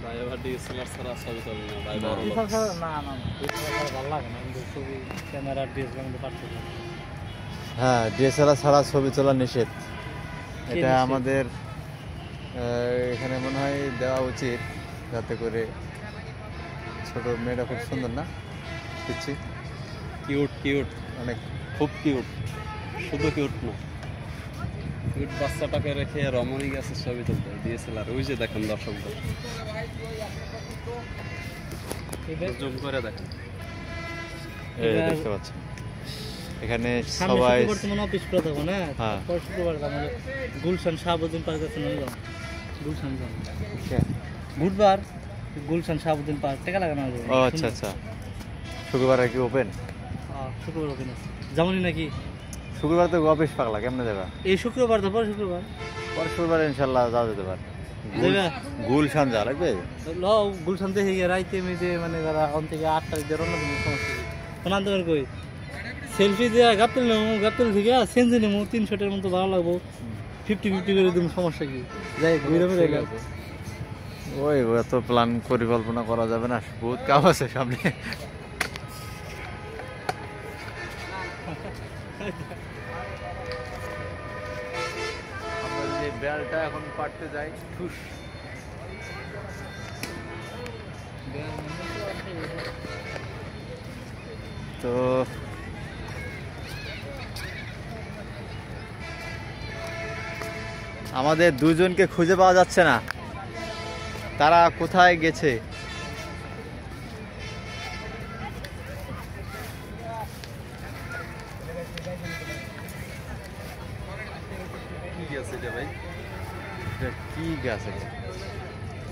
[SPEAKER 2] ভাই এবার ডিএসএলআর ছাড়া ছবি চলে না ভাই, বড় লোক।
[SPEAKER 5] DSLR না না DSLR ভালো লাগে না, কিন্তু ছবি ক্যামেরা DSLR মধ্যে পার্থক্য আছে।
[SPEAKER 1] হ্যাঁ, ডিএসএলআর ছাড়া ছবি তোলা নিষেধ, এটা
[SPEAKER 5] নিষেধ?
[SPEAKER 1] আমাদের এখানে মনে হয় দেওয়া উচিত, যাতে করে ছোট মেয়েটা খুব সুন্দর না দেখছি,
[SPEAKER 2] কিউট কিউট,
[SPEAKER 1] অনেক
[SPEAKER 2] খুব কিউট, শুধু কিউট না, কিউট বাচ্চাটাকে রেখে রমণী গাছের ছবি তুলতে ডিএসএলআর। ওই যে দেখেন দর্শকদের, জুম করে দেখেন।
[SPEAKER 1] এই
[SPEAKER 5] এবার-
[SPEAKER 1] দেখতে পাচ্ছেন এখানে
[SPEAKER 5] সামনে
[SPEAKER 1] সবাই।
[SPEAKER 5] শুক্রবার তো মনে অফিস করে থাকবো না,
[SPEAKER 1] হ্যাঁ।
[SPEAKER 5] পর শুক্রবার আমাদের গুলশান শাহাবুদ্দিন পার্ক আছে না, গুলশান যান বুধবার গুলশান শাহাবুদ্দিন পার্ক টাকা লাগে না?
[SPEAKER 1] ও আচ্ছা আচ্ছা, শুক্রবার আর কি ওপেন?
[SPEAKER 5] শুক্রবার ওপেন আছে, যেমনই নাকি
[SPEAKER 1] শুক্রবার তো অফিস পাগলা, কেমনে যাবা?
[SPEAKER 5] এই শুক্রবার তো পর শুক্রবার
[SPEAKER 1] পর শুক্রবার ইনশাল্লাহ যাওয়া যেতে পারে।
[SPEAKER 5] যাবা?
[SPEAKER 1] গুলশান যা লাগবে।
[SPEAKER 5] ল গুলশান থেকে গিয়ে রাইতে মেজে মানে যারা অন থেকে 8 তারিখ দিয়ে রওনা দিন সমস্যা কি কোন আন্দোলন কই সেলফি দিয়ে গাপতেল থেকে সেন্সে নেবো 300 টাকার মতো ভালো লাগবো, 50-50 করে দিন, সমস্যা কি যাই ঘুরে ফিরে গেল।
[SPEAKER 1] ওই এত প্ল্যান পরিকল্পনা করা যাবে না, বহুত কাজ আছে সামনে। আমরা যদি বেলটা এখন পাড়তে যাই, ঠুস তো আমাদের দুজনকে খুঁজে পাওয়া যাচ্ছে না, তারা কোথায় গেছে?
[SPEAKER 2] কি আছে এটা ভাই?
[SPEAKER 1] এটা কি গাছ এটা?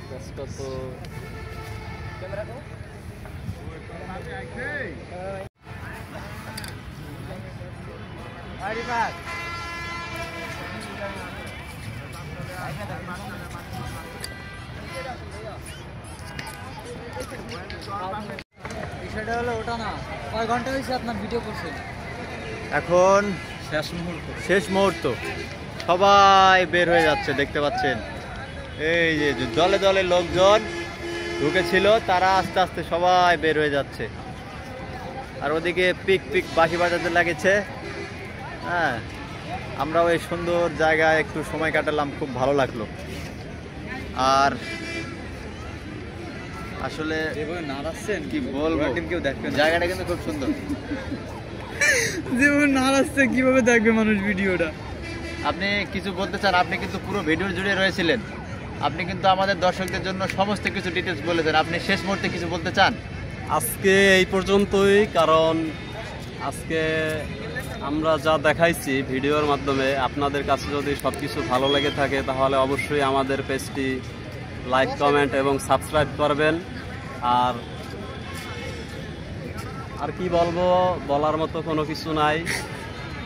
[SPEAKER 2] গাছটা তো
[SPEAKER 5] বিষয়টা হলো ওটা না, কয় ঘন্টা হয়েছে আপনার ভিডিও করছেন?
[SPEAKER 1] এখন
[SPEAKER 5] শেষ মুহূর্ত।
[SPEAKER 1] শেষ মুহূর্ত, সবাই বের হয়ে যাচ্ছে, দেখতে পাচ্ছেন এই যে দলে দলে লোকজন ঢুকেছিল, তারা আস্তে আস্তে সবাই বের হয়ে যাচ্ছে। আর ওদিকে পিক পিক বাঁশি বাজাতে লাগেছে। হ্যাঁ, আমরা ওই সুন্দর জায়গায় একটু সময় কাটালাম, খুব ভালো লাগলো। আর আসলে
[SPEAKER 5] যেভাবে নাড়াচ্ছেন
[SPEAKER 1] কি বলবো,
[SPEAKER 5] কেউ দেখবেন
[SPEAKER 1] জায়গাটা কিন্তু খুব সুন্দর।
[SPEAKER 5] যেভাবে নাড়াচ্ছে কিভাবে দেখবে মানুষ ভিডিওটা?
[SPEAKER 1] আপনি কিছু বলতে চান? আপনি কিন্তু পুরো ভিডিও জুড়ে রয়েছিলেন, আপনি কিন্তু আমাদের দর্শকদের জন্য সমস্ত কিছু ডিটেলস বলেছেন। আপনি শেষ মুহূর্তে কিছু বলতে চান?
[SPEAKER 2] আজকে এই পর্যন্তই, কারণ আজকে আমরা যা দেখাইছি ভিডিওর মাধ্যমে, আপনাদের কাছে যদি সব কিছু ভালো লেগে থাকে তাহলে অবশ্যই আমাদের পেজটি লাইক, কমেন্ট এবং সাবস্ক্রাইব করবেন। আর কি বলবো, বলার মতো কোনো কিছু নাই।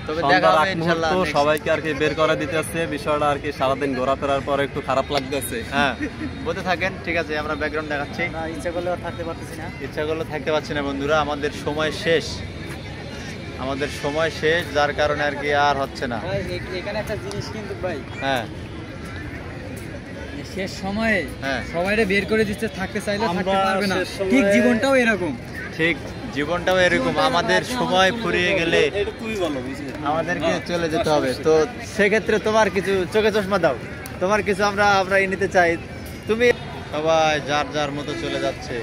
[SPEAKER 1] তবে
[SPEAKER 2] সন্ধ্যার
[SPEAKER 1] দেখা হবে
[SPEAKER 2] আগ
[SPEAKER 1] ইনশাআল্লাহ
[SPEAKER 2] মুহূর্ত
[SPEAKER 1] next-
[SPEAKER 2] সবাইকে আর কি বের করে দিতেছে, বিষয়টা আর কি সারাদিন ঘোরাফেরার পর একটু খারাপ লাগতেছে।
[SPEAKER 1] হ্যাঁ, বলতে থাকেন, ঠিক আছে, আমরা ব্যাকগ্রাউন্ড দেখাচ্ছি।
[SPEAKER 5] না ইচ্ছা করলে আর থাকতে পারতেছি না।
[SPEAKER 1] ইচ্ছা করলে থাকতে পারছি না বন্ধুরা, আমাদের সময় শেষ, আমাদের সময় শেষ, যার কারণে আর কি আর হচ্ছে না।
[SPEAKER 5] এখানে একটা জিনিস কিন্তু ভাই,
[SPEAKER 1] হ্যাঁ
[SPEAKER 5] শেষ সময়ে
[SPEAKER 1] হ্যাঁ,
[SPEAKER 5] সবাইরে বের করে দিচ্ছে, থাকতে চাইলে থাকতে
[SPEAKER 2] আমরা
[SPEAKER 5] পারবে না।
[SPEAKER 2] শেষ সময়ে-
[SPEAKER 5] ঠিক জীবনটাও এরকম।
[SPEAKER 1] ঠিক জীবনটাও এরকম, আমাদের সময় ফুরিয়ে গেলে
[SPEAKER 2] এটা তুমি বলো, বুঝলে?
[SPEAKER 1] আমাদেরকে চলে যেতে হবে। তো সেক্ষেত্রে তোমার কিছু চোখে চশমা দাও, তোমার কিছু আমরা এই নিতে চাই। তুমি সবাই যার যার মতো চলে যাচ্ছে।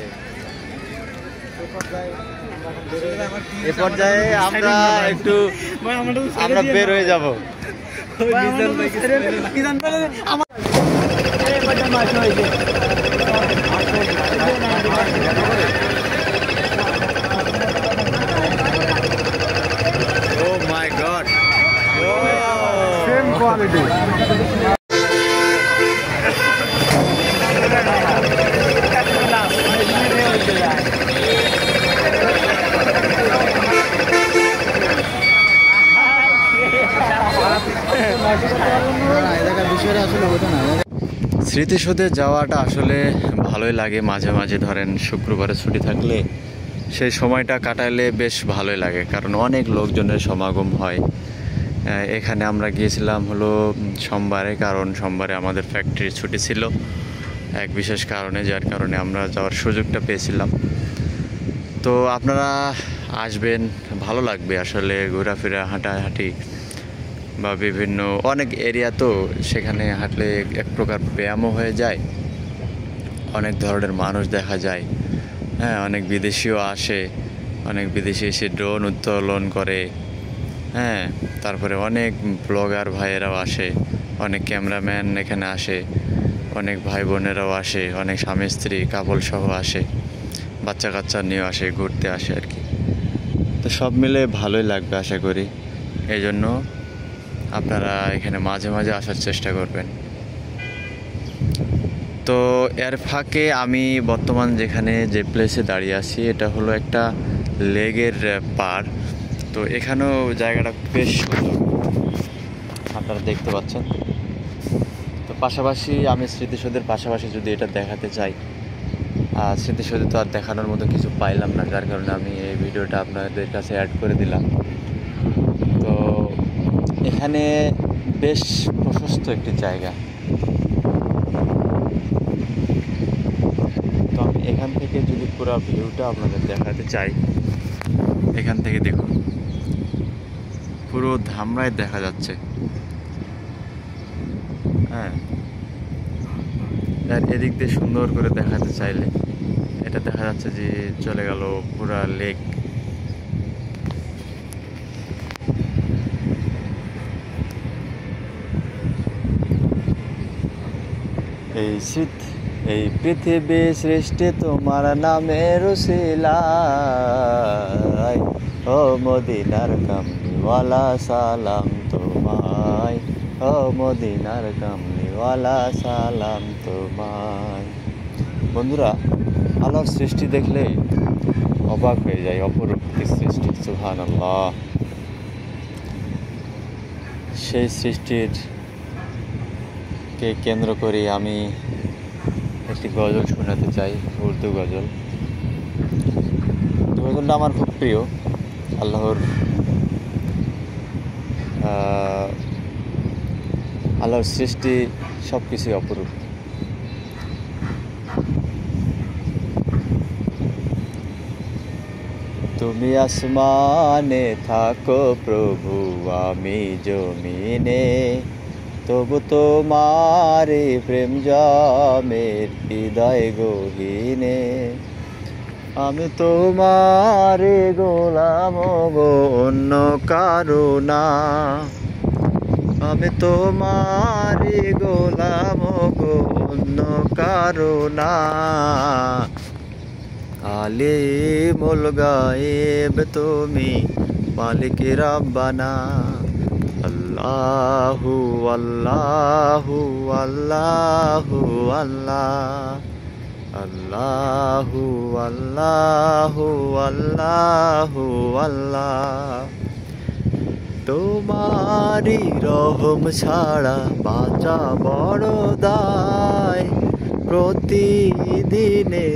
[SPEAKER 1] এ পর্যায়ে আমরা একটু আমরা বের হয়ে যাব। Oh my God! Same quality. স্মৃতিসৌধে যাওয়াটা আসলে ভালোই লাগে। মাঝে মাঝে ধরেন শুক্রবারে ছুটি থাকলে সেই সময়টা কাটাইলে বেশ ভালোই লাগে, কারণ অনেক লোকজনের সমাগম হয়। এখানে আমরা গিয়েছিলাম হলো সোমবারে, কারণ সোমবারে আমাদের ফ্যাক্টরি ছুটি ছিল এক বিশেষ কারণে, যার কারণে আমরা যাওয়ার সুযোগটা পেয়েছিলাম। তো আপনারা আসবেন, ভালো লাগবে আসলে ঘোরাফেরা, হাঁটাহাঁটি বা বিভিন্ন অনেক এরিয়া, তো সেখানে হাঁটলে এক প্রকার ব্যায়ামও হয়ে যায়, অনেক ধরনের মানুষ দেখা যায়। হ্যাঁ, অনেক বিদেশিও আসে, অনেক বিদেশি এসে ড্রোন উত্তোলন করে। হ্যাঁ, তারপরে অনেক ব্লগার ভাইয়েরাও আসে, অনেক ক্যামেরাম্যান এখানে আসে, অনেক ভাই বোনেরাও আসে, অনেক স্বামী স্ত্রী কাপল সহ আসে, বাচ্চা কাচ্চা নিয়েও আসে, ঘুরতে আসে আর কি। তো সব মিলে ভালোই লাগবে আশা করি। এই জন্য আপনারা এখানে মাঝে মাঝে আসার চেষ্টা করবেন। তো এর ফাঁকে আমি বর্তমান যেখানে যে প্লেসে দাঁড়িয়ে আছি, এটা হলো একটা লেকের পাড়। তো এখানেও জায়গাটা বেশ সুন্দর, আপনারা দেখতে পাচ্ছেন। তো পাশাপাশি আমি স্মৃতিসৌধের পাশাপাশি যদি এটা দেখাতে চাই, স্মৃতিসৌধে তো আর দেখানোর মতো কিছু পাইলাম না, যার কারণে আমি এই ভিডিওটা আপনাদের কাছে অ্যাড করে দিলাম। তো এখানে বেশ প্রশস্ত একটি জায়গা। তো আমি এখান থেকে যদি পুরো ভিউটা আপনাদের দেখাতে চাই, এখান থেকে দেখুন পুরো ধামরাই দেখা যাচ্ছে। হ্যাঁ, আর এদিক দিয়ে সুন্দর করে দেখাতে চাইলে এটা দেখা যাচ্ছে যে চলে গেল পুরা লেক। এই পৃথিবী সৃষ্টি তোমার নামের উসিলায়, ও মদিনার কামলিওয়ালা সালাম তোমায়, ও মদিনার কামলিওয়ালা সালাম তোমায়। বন্ধুরা, আল্লাহর সৃষ্টি দেখলে অবাক হয়ে যায়, অপরূপ সৃষ্টি, সুবহানাল্লাহ। সেই সৃষ্টির কে কেন্দ্র করে আমি একটি গজল শোনাতে চাই, উর্দু গজল। গজলটা আমার খুব প্রিয়। আল্লাহর সৃষ্টি সব কিছুই অপরূপ। তুমি আসমানে থাকো প্রভু, আমি জমিনে, তবু তোমারে প্রেম জমের হৃদয় গহীনে। আমি তোমারে গোলাম গো, অন্য কারো না, আমি তোমারে গোলাম গো, অন্য কারো না। আলিমুল গায়েব তুমি, মালিক রাব্বানা। আল্লাহু আল্লাহু আল্লাহু আল্লাহ, আল্লাহু আল্লাহু আল্লাহু আল্লাহ। তোমারি রহম ছাড়া বাঁচা বড় দায়, প্রতিদিনে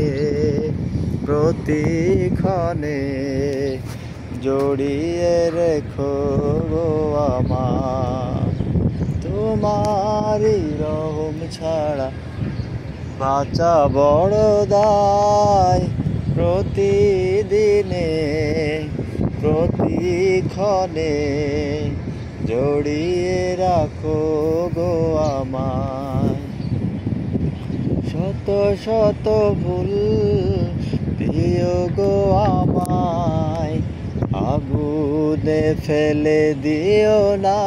[SPEAKER 1] প্রতিক্ষণে জড়িয়ে রেখো গো আমার। তোমারি রহম ছাড়া বাঁচা বড় দায়, প্রতিদিনে প্রতিক্ষণে জড়িয়ে রাখো গো আমায়। শত শত ভুল দিও গো আমায়, আগুনে ফেলে দিও না,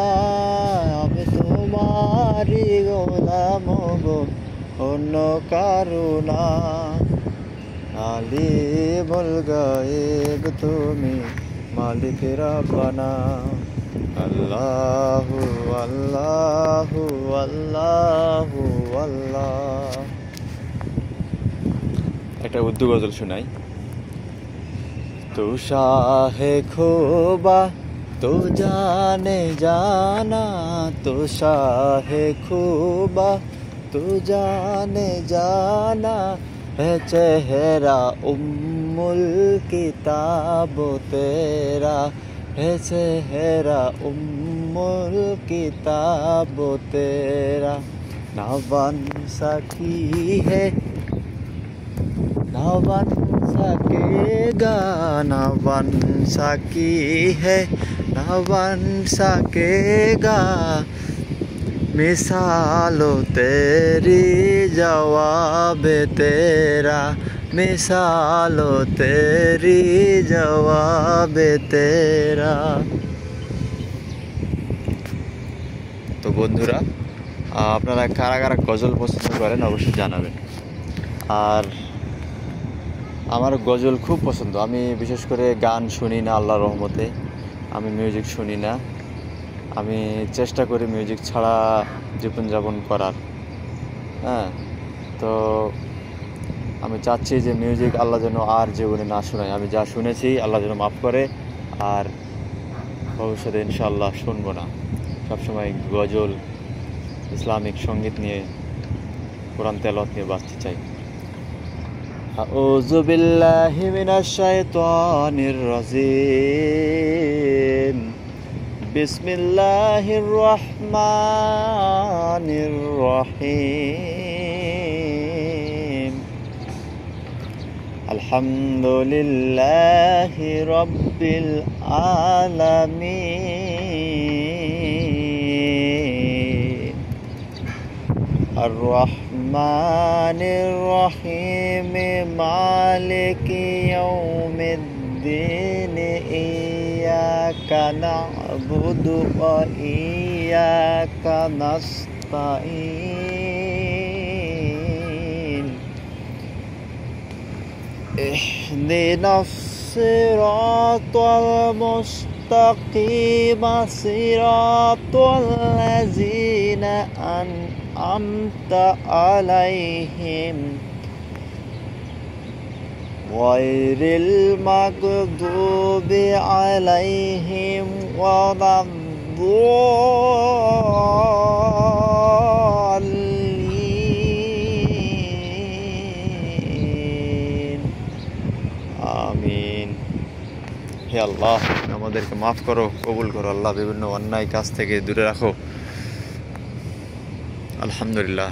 [SPEAKER 1] আমি তোমারই গোলাম গো, অন্য কারো না। আলিমুল গায়েব তুমি, মালিক রাব্বানা। আল্লাহু আল্লাহু আল্লাহু আল্লাহ। একটা উর্দু গজল শোনাই। তো শাহে খুবা তো জানে জানা, তো শাহে খুবা তো জানে জানা, है चेहरा उम्मुल किताब तेरा, है चेहरा उम्मुल किताब तेरा। ना बन सकी है ना बन सकेगा, ना बन सकी है ना बन सकेगा, मिसालो तेरी जवाब तेरा, मिसालो तेरी जवाब तेरा। তো বন্ধুরা, আপনারা কারা কারা গজল পছন্দ করেন অবশ্যই জানাবেন। আর আমার গজল খুব পছন্দ। আমি বিশেষ করে গান শুনি না, আল্লাহর রহমতে আমি মিউজিক শুনি না। আমি চেষ্টা করি মিউজিক ছাড়া জীবনযাপন করার। হ্যাঁ, তো আমি চাচ্ছি যে মিউজিক আল্লাহ যেন আর জীবনে না শোনায়। আমি যা শুনেছি আল্লাহ যেন মাফ করে, আর ভবিষ্যতে ইনশাআল্লাহ শুনবো না। সবসময় গজল, ইসলামিক সঙ্গীত নিয়ে, কোরআন তেলাওয়াত নিয়ে বাঁচতে চাই। আউযু বিল্লাহি মিনাশ শাইতানির রাজিম। বিসমিল্লাহির রহমানির রহিম। আলহামদুলিল্লাহি রাব্বিল আলামিন। আর রহমানির রহিম। মালিকি ইয়াউমিদ্দিন। ইয়্যাকা না'বুদু ওয়া ইয়্যাকা নাস্তাঈন। ইহদিনাস সিরাতাল মুস্তাকিম। সিরাতাল লাযিনা আন'আমতা আলাইহিম গায়রিল মাগদুবি আলাইহিম ওয়ালাদ-দাল্লিন। আমিন। হে আল্লাহ, আমাদেরকে মাফ করো, কবুল করো আল্লাহ, বিভিন্ন অন্যায় কাজ থেকে দূরে রাখো। আলহামদুলিল্লাহ।